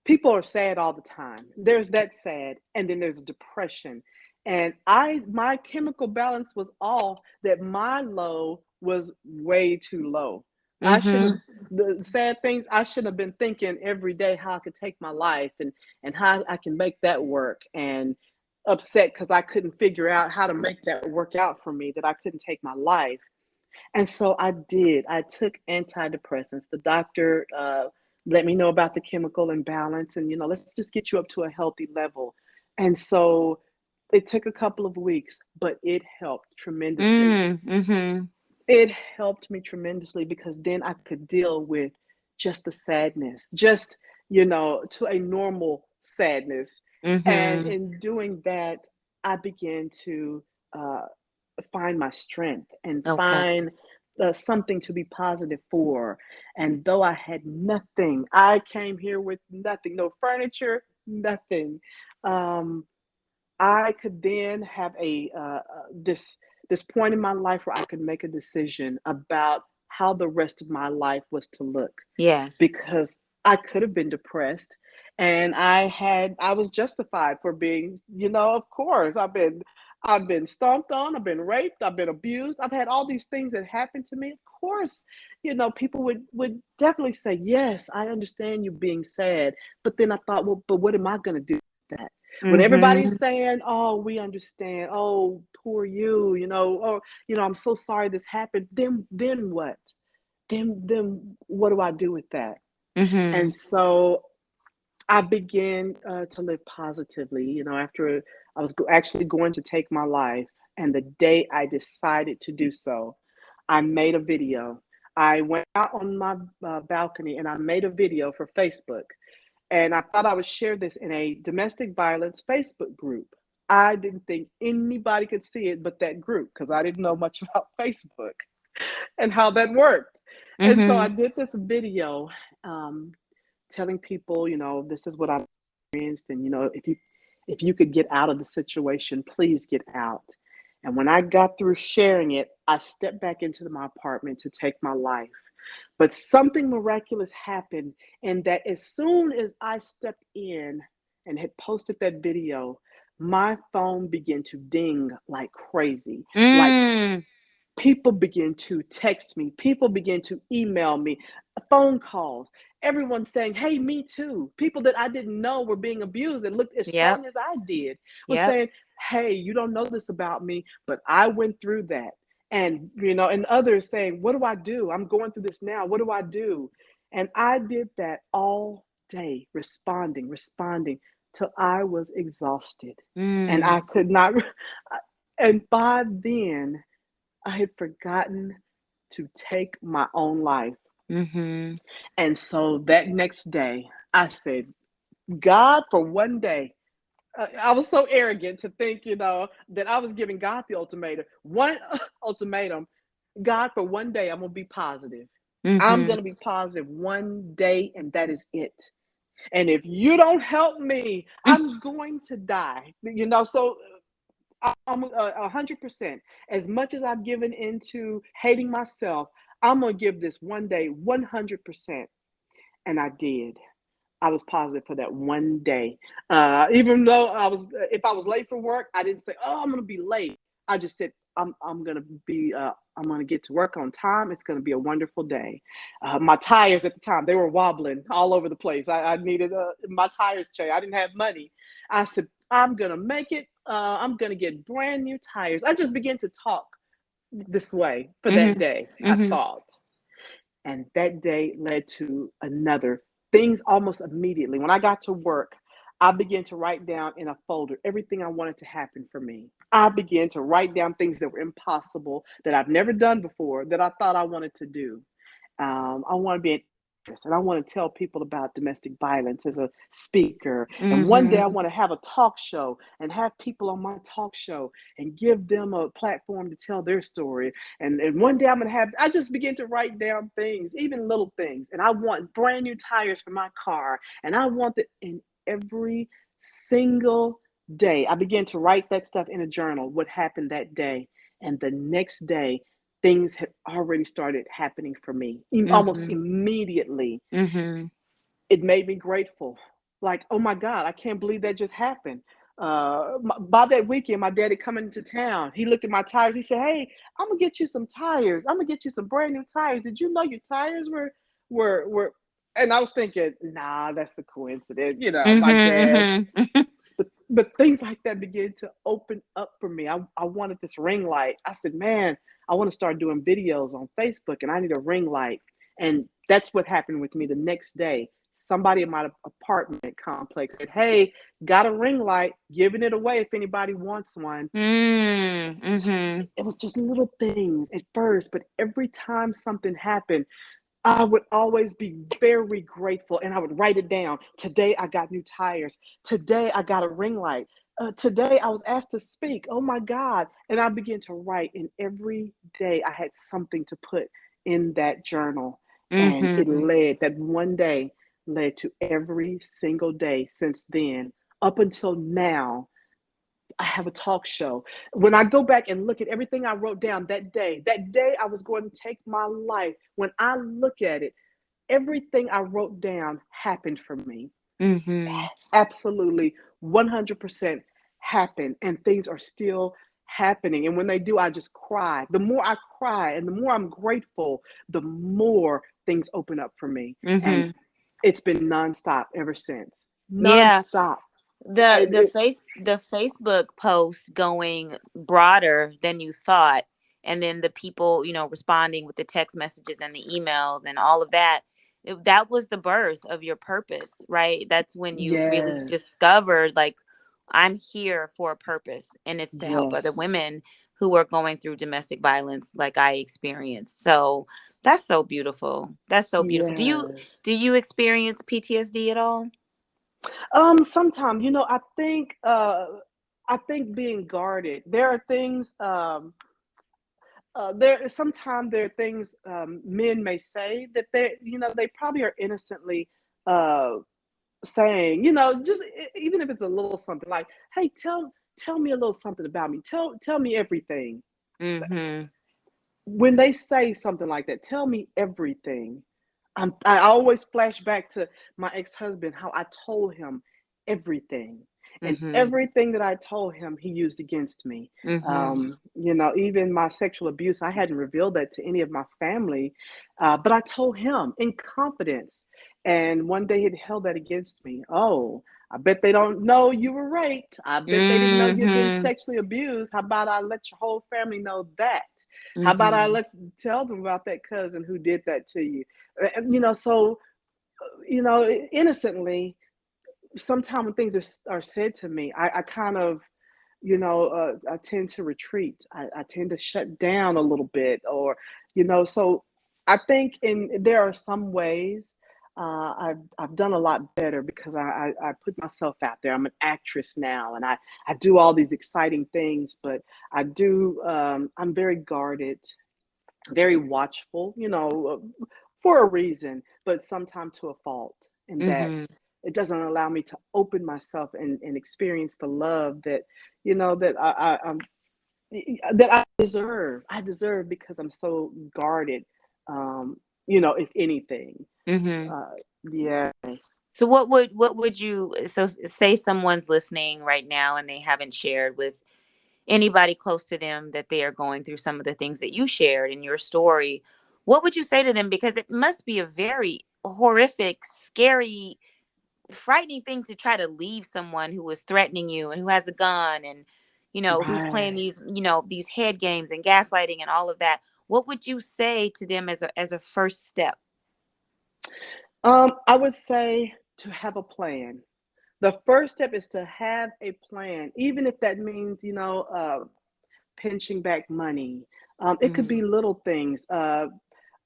people are sad all the time. There's that sad, and then there's depression. And my chemical balance was off. That my low was way too low. I should have Mhm. the sad things. I should have been thinking every day how I could take my life and how I can make that work. And upset because I couldn't figure out how to make that work out for me. That I couldn't take my life, and so I did. I took antidepressants. The doctor let me know about the chemical imbalance and, let's just get you up to a healthy level. And so it took a couple of weeks, but it helped tremendously. Mhm. It helped me tremendously because then I could deal with just the sadness, just, to a normal sadness. And Mhm. in doing that, I began to uh, find my strength and Okay. find something to be positive for. And though I had nothing, I came here with nothing, no furniture, nothing. Um, I could then have this point in my life where I could make a decision about how the rest of my life was to look, Yes. because I could have been depressed, and I was justified for being, of course, I've been stomped on, I've been raped, I've been abused, I've had all these things that happened to me. Of course, people would definitely say, "Yes, I understand you being sad." But then I thought, "Well, but what am I going to do with that?" When everybody's Mhm. saying, "Oh, we understand. Oh, poor you," "Oh, I'm so sorry this happened." Then what? Then what do I do with that? And Mhm. so I began to live positively. After I was actually going to take my life, and the day I decided to do so, I made a video. I went out on my balcony and I made a video for Facebook. And I thought I would share this in a domestic violence Facebook group. I didn't think anybody could see it but that group because I didn't know much about Facebook and how that worked. And so I Mhm. did this video um, telling people, this is what I've experienced, and if you could get out of the situation, please get out. And when I got through sharing it, I stepped back into my apartment to take my life. But something miraculous happened, and that as soon as I stepped in and had posted that video, my phone began to ding like crazy. Like, Mm. people begin to text me, people begin to email me, phone calls, everyone saying, "Hey, me too." People that I didn't know were being abused and looked as Yep. strong as I did was Yep. saying, "Hey, you don't know this about me, but I went through that." And others saying, "What do I do? I'm going through this now. What do I do?" And I did that all day, responding till I was exhausted and I Mm. could not. And by then, I had forgotten to take my own life. Mhm. And so that next day, I said, "God, for one day," I was so arrogant to think, that I was giving God the ultimatum. One ultimatum, "God, for one day, I'm going to be positive. I'm Mhm. going to be positive one day, and that is it. And if you don't help me, I'm going to die." So I'm 100%. As much as I've given into hating myself, I'm gonna give this one day 100%, and I did. I was positive for that one day. Even though if I was late for work, I didn't say, "Oh, I'm going to be late." I just said, I'm going to be, I'm going to get to work on time. It's going to be a wonderful day." My tires at the time, they were wobbling all over the place. I needed my tires changed. I didn't have money. I said, "I'm going to make it. I'm going to get brand new tires." I just began to talk this way for that Mhm. day, I Mhm. thought. And that day led to another. Things almost immediately. When I got to work, I began to write down in a folder everything I wanted to happen for me. I began to write down things that were impossible, that I've never done before, that I thought I wanted to do. I want to be an actress, and I want to tell people about domestic violence as a speaker. And one day I Mhm. want to have a talk show and have people on my talk show and give them a platform to tell their story. And one day I'm going to have, I just begin to write down things, even little things. And I want brand new tires for my car. And I want that in every single day. I began to write that stuff in a journal, what happened that day. And the next day, things had already started happening for me almost Mhm. immediately. Mhm. It made me grateful. Like, oh my God, I can't believe that just happened. By that weekend, my daddy coming to town. He looked at my tires. He said, "Hey, I'm gonna get you some tires. I'm gonna get you some brand new tires. Did you know your tires were?" And I was thinking, nah, that's a coincidence. My dad. Mhm. Mhm. But things like that began to open up for me. I wanted this ring light. I said, "Man, I want to start doing videos on Facebook, and I need a ring light." And that's what happened with me the next day. Somebody in my apartment complex said, "Hey, got a ring light, giving it away if anybody wants one." Mm. Mhm. It was just little things at first, but every time something happened, I would always be very grateful, and I would write it down. Today I got new tires. Today I got a ring light. Today I was asked to speak. Oh my God. And I began to write, and every day I had something to put in that journal. And Mhm. that one day led to every single day since then up until now. I have a talk show. When I go back and look at everything I wrote down that day I was going to take my life, when I look at it, everything I wrote down happened for me. Mhm. Absolutely 100% happened. And things are still happening. And when they do, I just cry. The more I cry and the more I'm grateful, the more things open up for me. And Mhm. it's been nonstop ever since. Yeah. Nonstop. The And the face the Facebook posts going broader than you thought, and then the people, responding with the text messages and the emails and all of that. That was the birth of your purpose, right? That's when you really yes, discovered, like, I'm here for a purpose, and it's to help other yes, women who are going through domestic violence like I experienced. So that's so beautiful. That's so beautiful. Do you yes. do you experience PTSD at all? Sometimes, I think being guarded. There are things. There sometimes there are things men may say that they probably are innocently uh, saying, just even if it's a little something like, "Hey, tell me a little something about me. Tell me everything." Mhm. When they say something like that, "Tell me everything." I always flash back to my ex-husband, how I told him everything. And Mhm. everything that I told him, he used against me. Mhm. Even my sexual abuse, I hadn't revealed that to any of my family, but I told him in confidence. And one day he held that against me. "Oh, I bet they don't know you were raped. I bet they didn't know you'd been Mhm. sexually abused. How about I let your whole family know that? How about I Mhm. tell them about that cousin who did that to you?" So innocently, sometimes when things are said to me, I kind of, I tend to retreat. I tend to shut down a little bit, or, so I think there are some ways I've done a lot better because I put myself out there. I'm an actress now, and I do all these exciting things, but I'm very guarded, very watchful, for a reason, but sometimes to a fault. And that Mhm. it doesn't allow me to open myself and experience the love that, that that I deserve. I deserve because I'm so guarded, if anything. Mhm. Uh, Yes. So what would you say someone's listening right now and they haven't shared with anybody close to them that they are going through some of the things that you shared in your story, what would you say to them? Because it must be a very horrific, scary, frightening thing to try to leave someone who is threatening you and who has a gun and, who's playing Right. these, these head games and gaslighting and all of that. What would you say to them as a first step? I would say to have a plan. The first step is to have a plan, even if that means, pinching back money. It could Mm-hmm. be little things.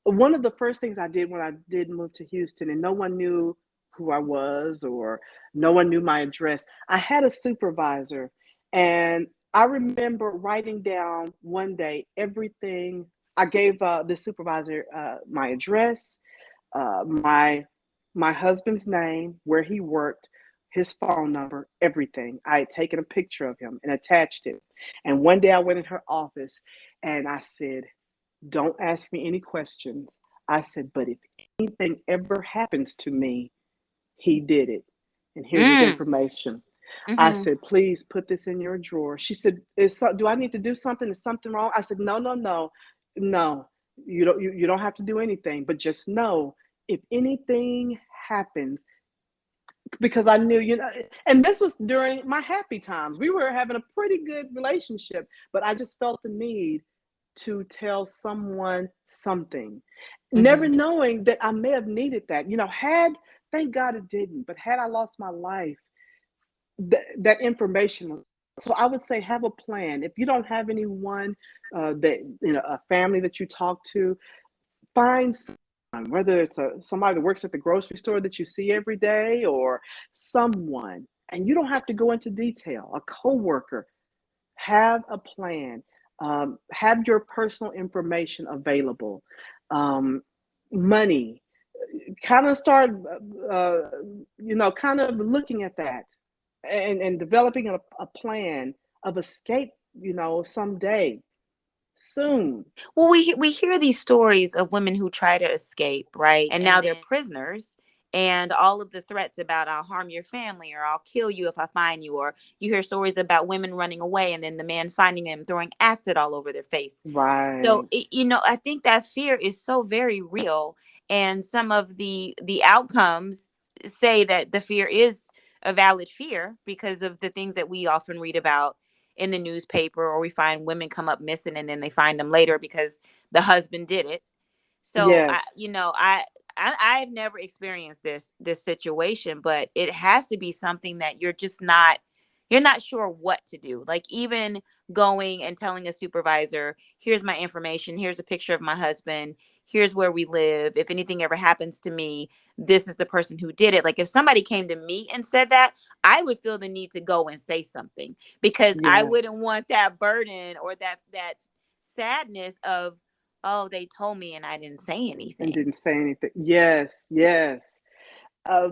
One of the first things I did when I did move to Houston and no one knew who I was or no one knew my address, I had a supervisor. And I remember writing down one day everything. I gave the supervisor my address, my husband's name, where he worked, his phone number, everything. I had taken a picture of him and attached it. And one day I went in her office and I said, "Don't ask me any questions." I said, "But if anything ever happens to me, he did it. And here's his Mm. information." I Mm-hmm. said, "Please put this in your drawer." She said, do I need to do something? Is something wrong? I said, "No, no, no, no. You don't have to do anything, but just know if anything happens," because I knew, and this was during my happy times. We were having a pretty good relationship, but I just felt the need to tell someone something, never Mm-hmm. knowing that I may have needed that. Thank God it didn't, but had I lost my life, that information. So I would say have a plan. If you don't have anyone, that a family that you talk to, find someone, whether it's somebody that works at the grocery store that you see every day, or someone, and you don't have to go into detail. A coworker, have a plan. Have your personal information available. Um, Money, kind of start, uh, kind of looking at that, and developing a plan of escape, someday, soon. Well, we hear these stories of women who try to escape, right? And now they're prisoners. And all of the threats about I'll harm your family or I'll kill you if I find you, or you hear stories about women running away and then the man finding them throwing acid all over their face. So, Right. I think that fear is so very real, and some of the outcomes say that the fear is a valid fear because of the things that we often read about in the newspaper, or we find women come up missing and then they find them later because the husband did it. So Yes. I've never experienced this situation, but it has to be something that you're not sure what to do. Like, even going and telling a supervisor, here's my information, here's a picture of my husband, here's where we live. If anything ever happens to me, this is the person who did it. Like, if somebody came to me and said that, I would feel the need to go and say something, because I Yes. wouldn't want that burden or that sadness of, oh, they told me and I didn't say And anything. didn't say anything. Yes, yes. Uh,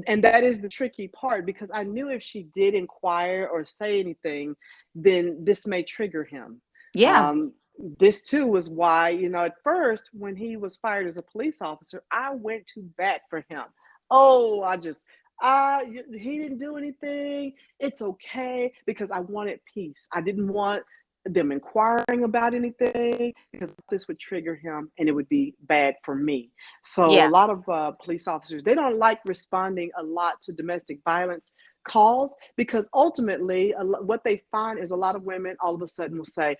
and that is the tricky part, because I knew if she did inquire or say anything, then this may trigger him. Yeah. This too was why, at first, when he was fired as a police officer, I went to bat for him. Oh, he didn't do anything. It's okay, because I wanted peace. I didn't want them inquiring about anything, because this would trigger him and it would be bad for me. So a Yeah. lot of police officers, they don't like responding a lot to domestic violence calls, because ultimately what they find is a lot of women all of a sudden will say,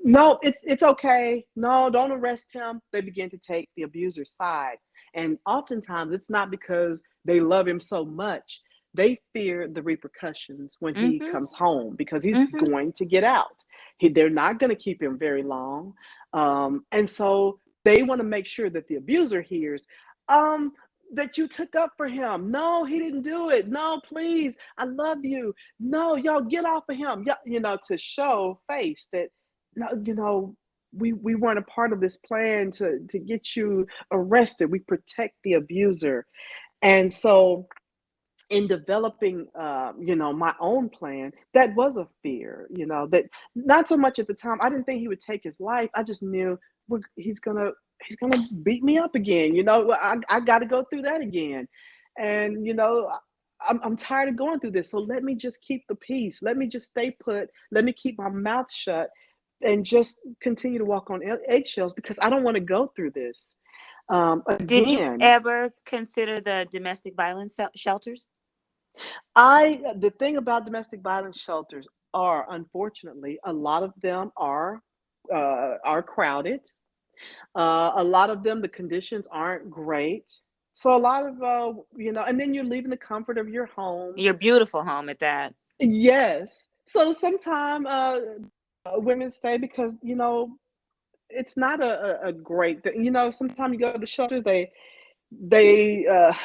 "No, it's okay. No, don't arrest him." They begin to take the abuser's side, and oftentimes it's not because they love him so much. They fear the repercussions when he Mhm. comes home, because he's Mhm. going to get out. They're not going to keep him very long, and so they want to make sure that the abuser hears, um, that you took up for him. No, he didn't do it. No, please, I love you. No, y'all get off of him. Yeah, to show face that, no, we weren't a part of this plan to get you arrested. We protect the abuser. And so in developing, my own plan, that was a fear, that not so much at the time. I didn't think he would take his life. I just knew he's gonna he's gonna beat me up again. I got to go through that again, and I'm tired of going through this. So let me just keep the peace. Let me just stay put. Let me keep my mouth shut, and just continue to walk on eggshells because I don't want to go through this Did you again. ever consider the domestic violence shelters? The thing about domestic violence shelters are, unfortunately, a lot of them are crowded. A lot of them, the conditions aren't great. So a lot of and then you're leaving the comfort of your home. Your beautiful home at that. Yes. So sometimes women stay because it's not a great thing. Sometimes you go to shelters, they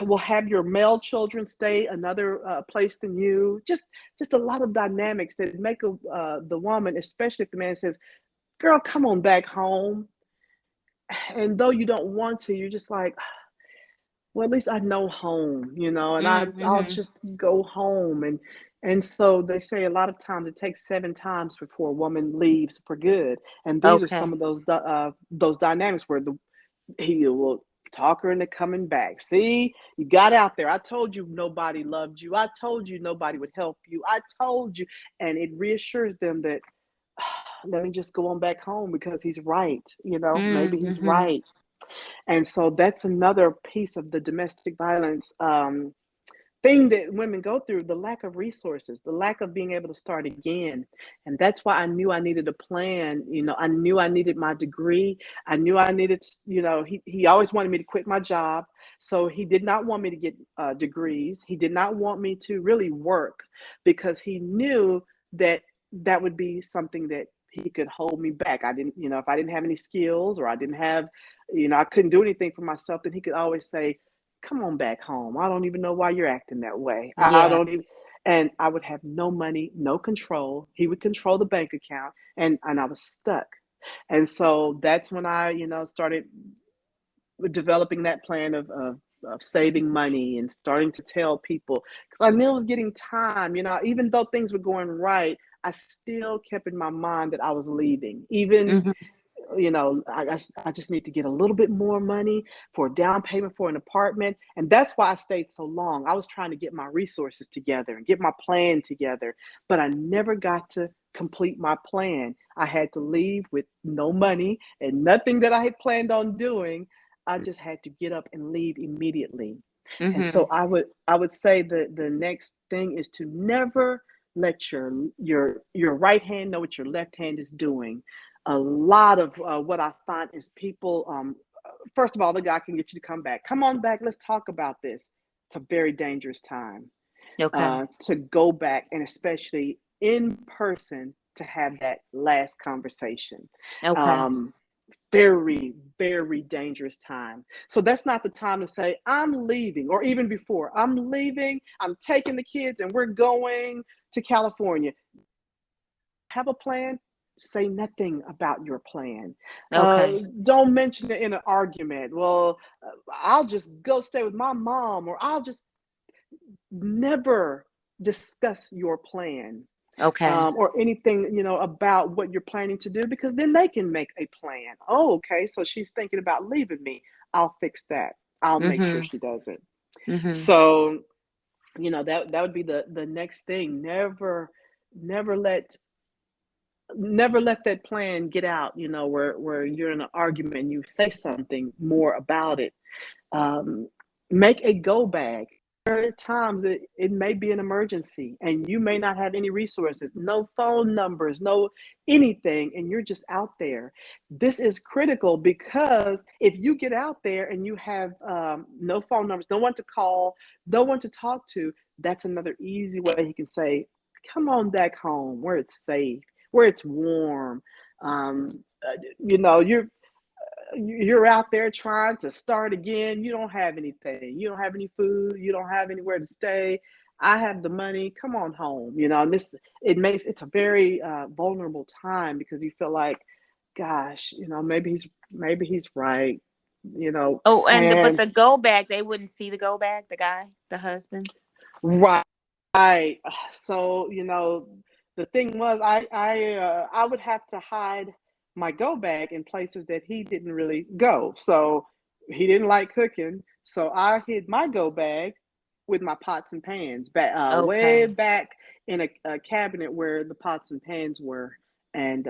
will have your male children stay another place than you. Just a lot of dynamics that make the woman, especially if the man says, "Girl, come on back home." And though you don't want to, you're just like, well, at least I know home, and I'll Mm-hmm. just go home. And so they say a lot of times it takes 7 times before a woman leaves for good. And these are some Okay. of those dynamics where he will talk her into coming back. See, you got out there. I told you nobody loved you. I told you nobody would help you. I told you. And it reassures them that let me just go on back home because he's right. Maybe he's Mm-hmm. right. And so that's another piece of the domestic violence thing that women go through, the lack of resources, the lack of being able to start again. And that's why I knew I needed a plan. I knew I needed my degree. I knew I needed, he always wanted me to quit my job. So he did not want me to get degrees. He did not want me to really work because he knew that that would be something that he could hold me back. I didn't, if I didn't have any skills or I didn't have, I couldn't do anything for myself, then he could always say, come on back home. I don't even know why you're acting that way. I Yeah. don't even, and I would have no money, no control. He would control the bank account, and I was stuck. And so that's when I, started developing that plan of saving money and starting to tell people because I knew it was getting time. Even though things were going right, I still kept in my mind that I was leaving. Even Mm-hmm. I just need to get a little bit more money for a down payment for an apartment. And that's why I stayed so long. I was trying to get my resources together and get my plan together, but I never got to complete my plan. I had to leave with no money and nothing that I had planned on doing. I just had to get up and leave immediately. And Mm-hmm. so I would say that the next thing is to never let your right hand know what your left hand is doing. A lot of what I find is people, first of all, the guy can get you to come back. Come on back. Let's talk about this. It's a very dangerous time Okay. to go back and especially in person to have that last conversation. Okay. Um, very, very dangerous time. So that's not the time to say, I'm leaving, or even before, I'm leaving, I'm taking the kids, and we're going to California. Have a plan. Say nothing about your plan. Okay. Don't mention it in an argument. Well, I'll just go stay with my mom, or I'll just never discuss your plan Okay. or anything about what you're planning to do because then they can make a plan. Oh, okay, so she's thinking about leaving me. I'll fix that. I'll make sure Mm-hmm. she doesn't. Mm-hmm. So that would be the next thing. Never let that plan get out, where you're in an argument and you say something more about it. Um, Make a go bag. There are times it may be an emergency and you may not have any resources, no phone numbers, no anything, and you're just out there. This is critical because if you get out there and you have no phone numbers, no one to call, no one to talk to, that's another easy way you can say, come on back home where it's safe, where it's warm. Um, you're out there trying to start again. You don't have anything. You don't have any food. You don't have anywhere to stay. I have the money. Come on home. And it's a very vulnerable time because you feel like, gosh, maybe he's right. Oh, but And the go bag, they wouldn't see the go bag, the guy, the husband. right. So the thing was, I would have to hide my go bag in places that he didn't really go. So he didn't like cooking. So I hid my go bag with my pots and pans back way Okay. back in a cabinet where the pots and pans were. And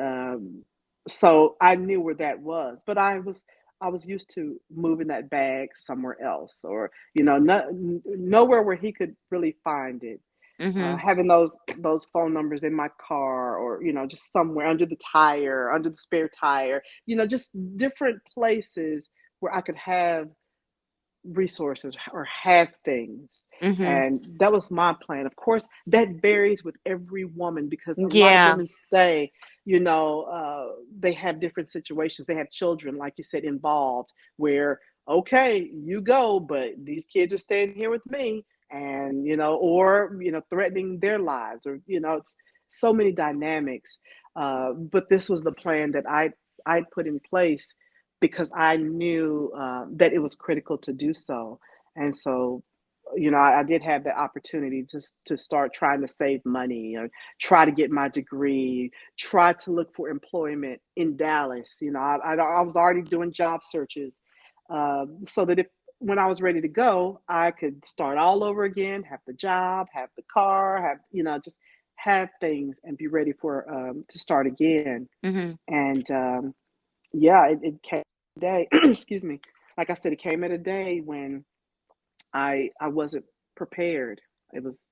so I knew where that was. But I was used to moving that bag somewhere else, or nowhere where he could really find it. Mm-hmm. Having those phone numbers in my car, or just somewhere under the tire, under the spare tire, just different places where I could have resources or have things. Mm-hmm. And that was my plan. Of course, that varies with every woman, because a lot of Yeah. women say, they have different situations. They have children, like you said, involved, where, okay, you go, but these kids are staying here with me. And or threatening their lives, or it's so many dynamics. But this was the plan that I put in place, because I knew that it was critical to do so. And so, I did have the opportunity just to start trying to save money, try to get my degree, try to look for employment in Dallas. I was already doing job searches, so that if when I was ready to go, I could start all over again, have the job, have the car, have just have things and be ready for to start again. Mm-hmm. And yeah, it came a day, excuse me. Like I said, it came at a day when I wasn't prepared. It was,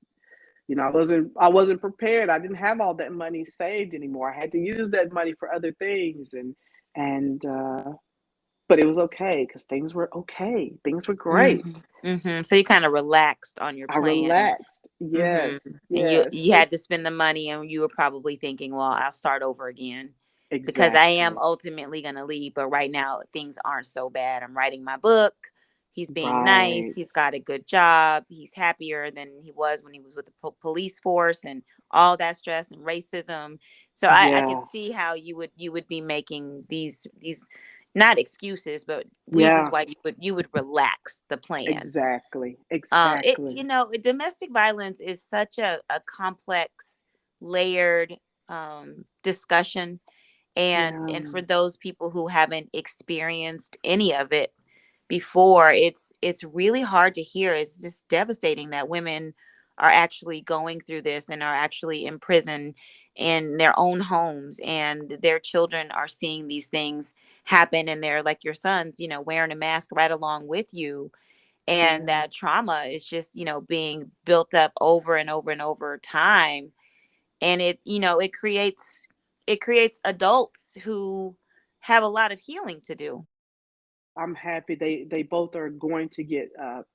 I wasn't prepared. I didn't have all that money saved anymore. I had to use that money for other things, and but it was okay, because things were okay. Things were great. Mm-hmm. Mm-hmm. So you kind of relaxed on your I plan. relaxed. Mm-hmm. Yes, And you yes, you had to spend the money, and you were probably thinking, well, I'll start over again because I am exactly. ultimately going to leave. But right now, things aren't so bad. I'm writing my book. He's being nice. Right. He's got a good job. He's happier than he was when he was with the police force and all that stress and racism. So I could Yeah. see how you would be making these not excuses, but reasons Yeah. why you would relax the plan. Exactly. It Exactly. domestic violence is such a complex, layered discussion, and Yeah. for those people who haven't experienced any of it before, it's really hard to hear. It's just devastating that women are actually going through this and are actually in prison in their own homes, and their children are seeing these things happen, and they're like your sons, wearing a mask right along with you, and Yeah. that trauma is just being built up over and over and over time, and it creates adults who have a lot of healing to do. I'm happy they both are going to get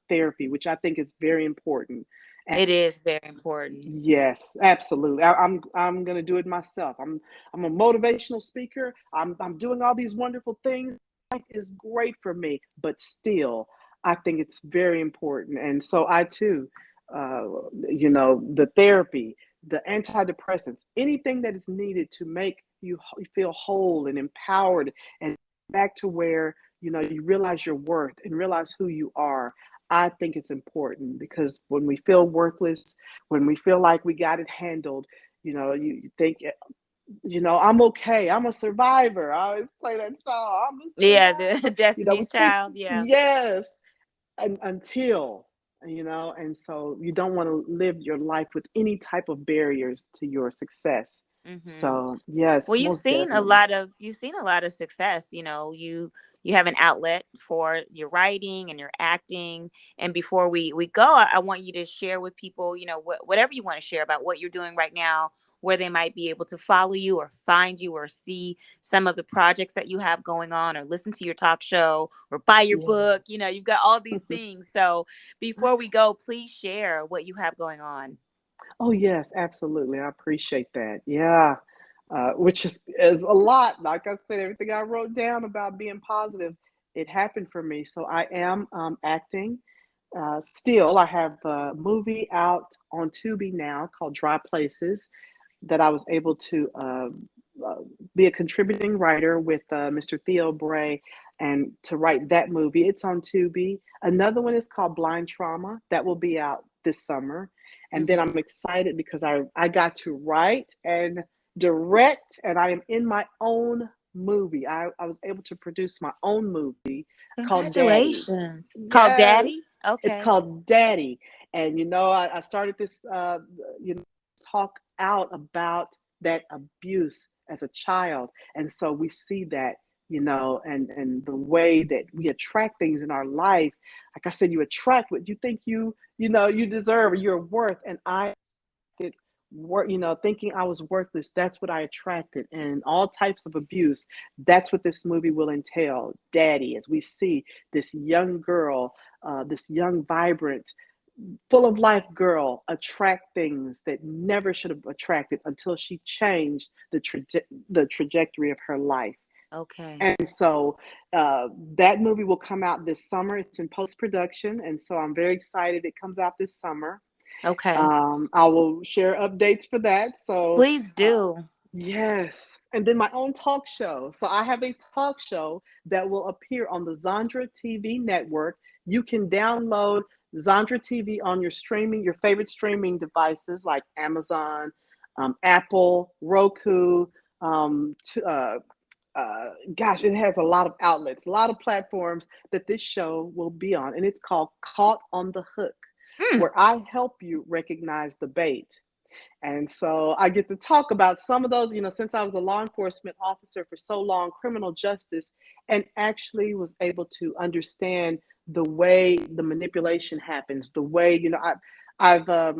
therapy, which I think is very important. And It is very important. yes, absolutely. I'm gonna do it myself. I'm a motivational speaker. I'm doing all these wonderful things. Life is great for me, but still, I think it's very important. And so I too, uh, the therapy, the antidepressants, anything that is needed to make you feel whole and empowered, and back to where you realize your worth and realize who you are. I think it's important, because when we feel worthless, when we feel like we got it handled, you think, I'm okay. I'm a survivor. I always play that song. I'm a Yeah, the survivor. We Destiny's think, Child. Yeah. yes, until, and so you don't want to live your life with any type of barriers to your success. Hmm. So, yes, Well, you've most seen a definitely. lot of you've seen a lot of success. You have an outlet for your writing and your acting. And before we go, I want you to share with people, whatever you want to share about what you're doing right now, where they might be able to follow you or find you or see some of the projects that you have going on, or listen to your talk show or buy your Yeah. book. You've got all these things. So before we go, please share what you have going on. Oh, yes, absolutely. I appreciate that. Yeah. Which is a lot. Like I said, everything I wrote down about being positive, it happened for me. So I am acting. Still, I have a movie out on Tubi now called Dry Places, that I was able to uh, be a contributing writer with Mr. Theo Bray, and to write that movie. It's on Tubi. Another one is called Blind Trauma, that will be out this summer. And then Hmm. I'm excited because I got to write and direct, and I am in my own movie. I was able to produce my own movie called Daddy. Congratulations. Called Yes, Daddy? it's Okay. called Daddy. And I started this talk out about that abuse as a child. And so we see that, and the way that we attract things in our life. Like I said, you attract what you think you deserve or you're worth. And I did work, thinking I was worthless. That's what I attracted. And all types of abuse. That's what this movie will entail. Daddy, as we see this young girl, this young, vibrant, full of life girl attract things that never should have attracted until she changed the trajectory of her life. Okay. And so that movie will come out this summer. It's in post production, and so I'm very excited. It comes out this summer. Okay. I will share updates for that. So, Please uh, do. yes. And then my own talk show. So, I have a talk show that will appear on the Zandra TV network. You can download Zandra TV on your favorite streaming devices like Amazon, Apple, Roku. Um, to, uh, Gosh, it has a lot of outlets, a lot of platforms that this show will be on. And it's called Caught on the Hook, Mm, where I help you recognize the bait. And so I get to talk about some of those, since I was a law enforcement officer for so long, criminal justice, and actually was able to understand the way the manipulation happens, the way, I've,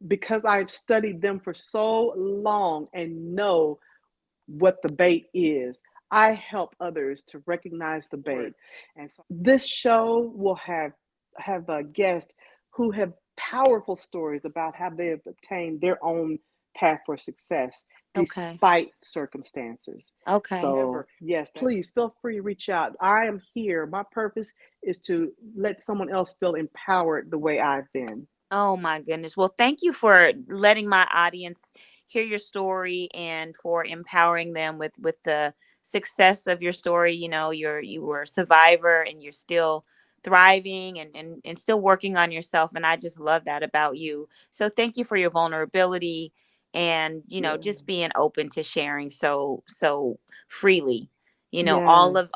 because I've studied them for so long and know what the bait is. I help others to recognize the bait. And so this show will have a guest who have powerful stories about how they have obtained their own path for success okay. despite circumstances. Okay. So, yes, please feel free to reach out. I am here. My purpose is to let someone else feel empowered the way I've been. Oh my goodness. Well, thank you for letting my audience hear your story and for empowering them with the success of your story. You were a survivor and you're still thriving and still working on yourself. And I just love that about you. So thank you for your vulnerability and, Yeah. just being open to sharing so freely. Yes.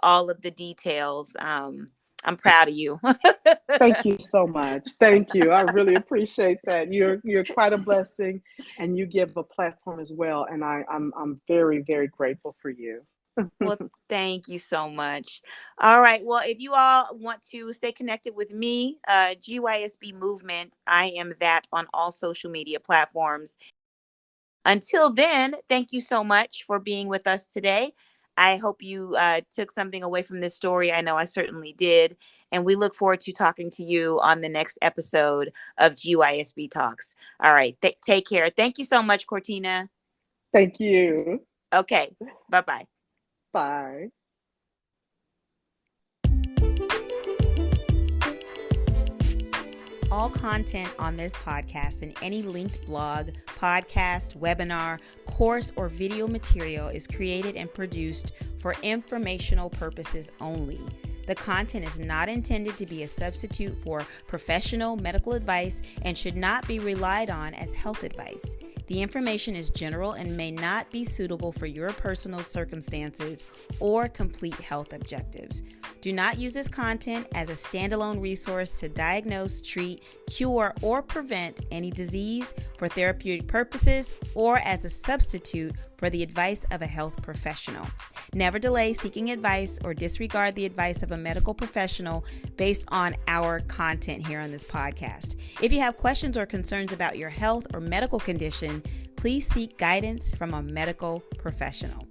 All of the details. I'm proud of you. Thank you so much. Thank you. I really appreciate that. You're quite a blessing, and you give a platform as well. And I'm very, very grateful for you. Well, thank you so much. All right. Well, if you all want to stay connected with me, GYSB Movement, I am that on all social media platforms. Until then, thank you so much for being with us today. I hope you took something away from this story. I know I certainly did. And we look forward to talking to you on the next episode of GYSB Talks. All right. Take care. Thank you so much, Cortina. Thank you. Okay. Bye bye. Bye. All content on this podcast and any linked blog, podcast, webinar, course, or video material is created and produced for informational purposes only. The content is not intended to be a substitute for professional medical advice and should not be relied on as health advice. The information is general and may not be suitable for your personal circumstances or complete health objectives. Do not use this content as a standalone resource to diagnose, treat, cure, or prevent any disease for therapeutic purposes or as a substitute for the advice of a health professional. Never delay seeking advice or disregard the advice of a medical professional based on our content here on this podcast. If you have questions or concerns about your health or medical condition, please seek guidance from a medical professional.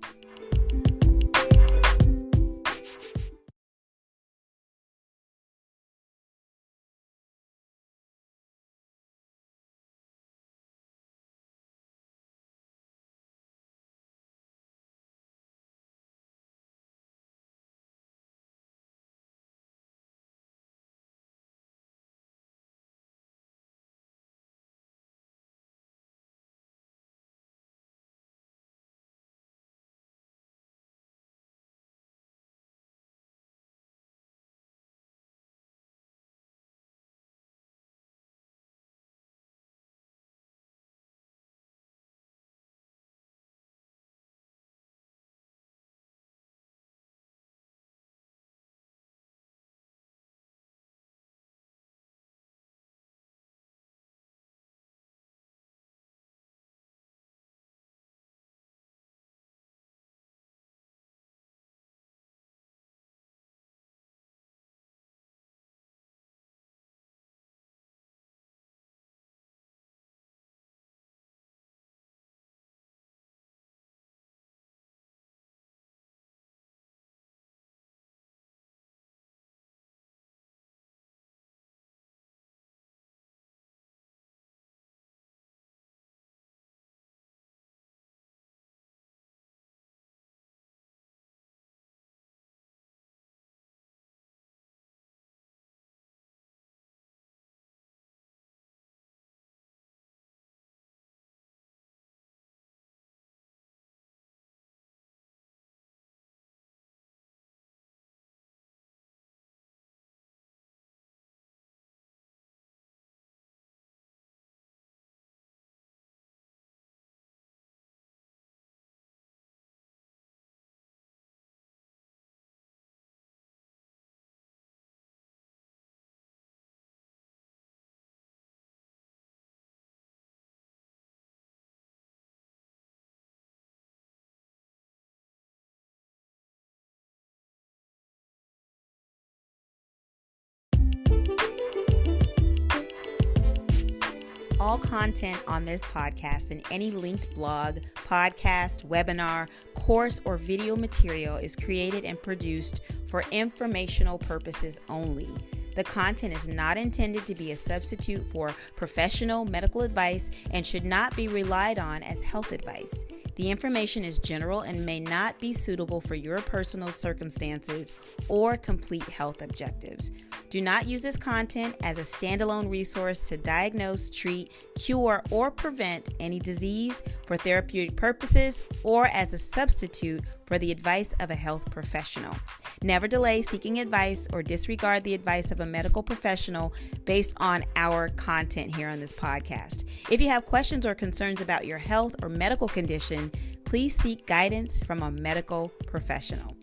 all content on this podcast and any linked blog, podcast, webinar, course, or video material is created and produced for informational purposes only. The content is not intended to be a substitute for professional medical advice and should not be relied on as health advice. The information is general and may not be suitable for your personal circumstances or complete health objectives. Do not use this content as a standalone resource to diagnose, treat, cure, or prevent any disease for therapeutic purposes or as a substitute for the advice of a health professional. Never delay seeking advice or disregard the advice of a medical professional based on our content here on this podcast. If you have questions or concerns about your health or medical condition, please seek guidance from a medical professional.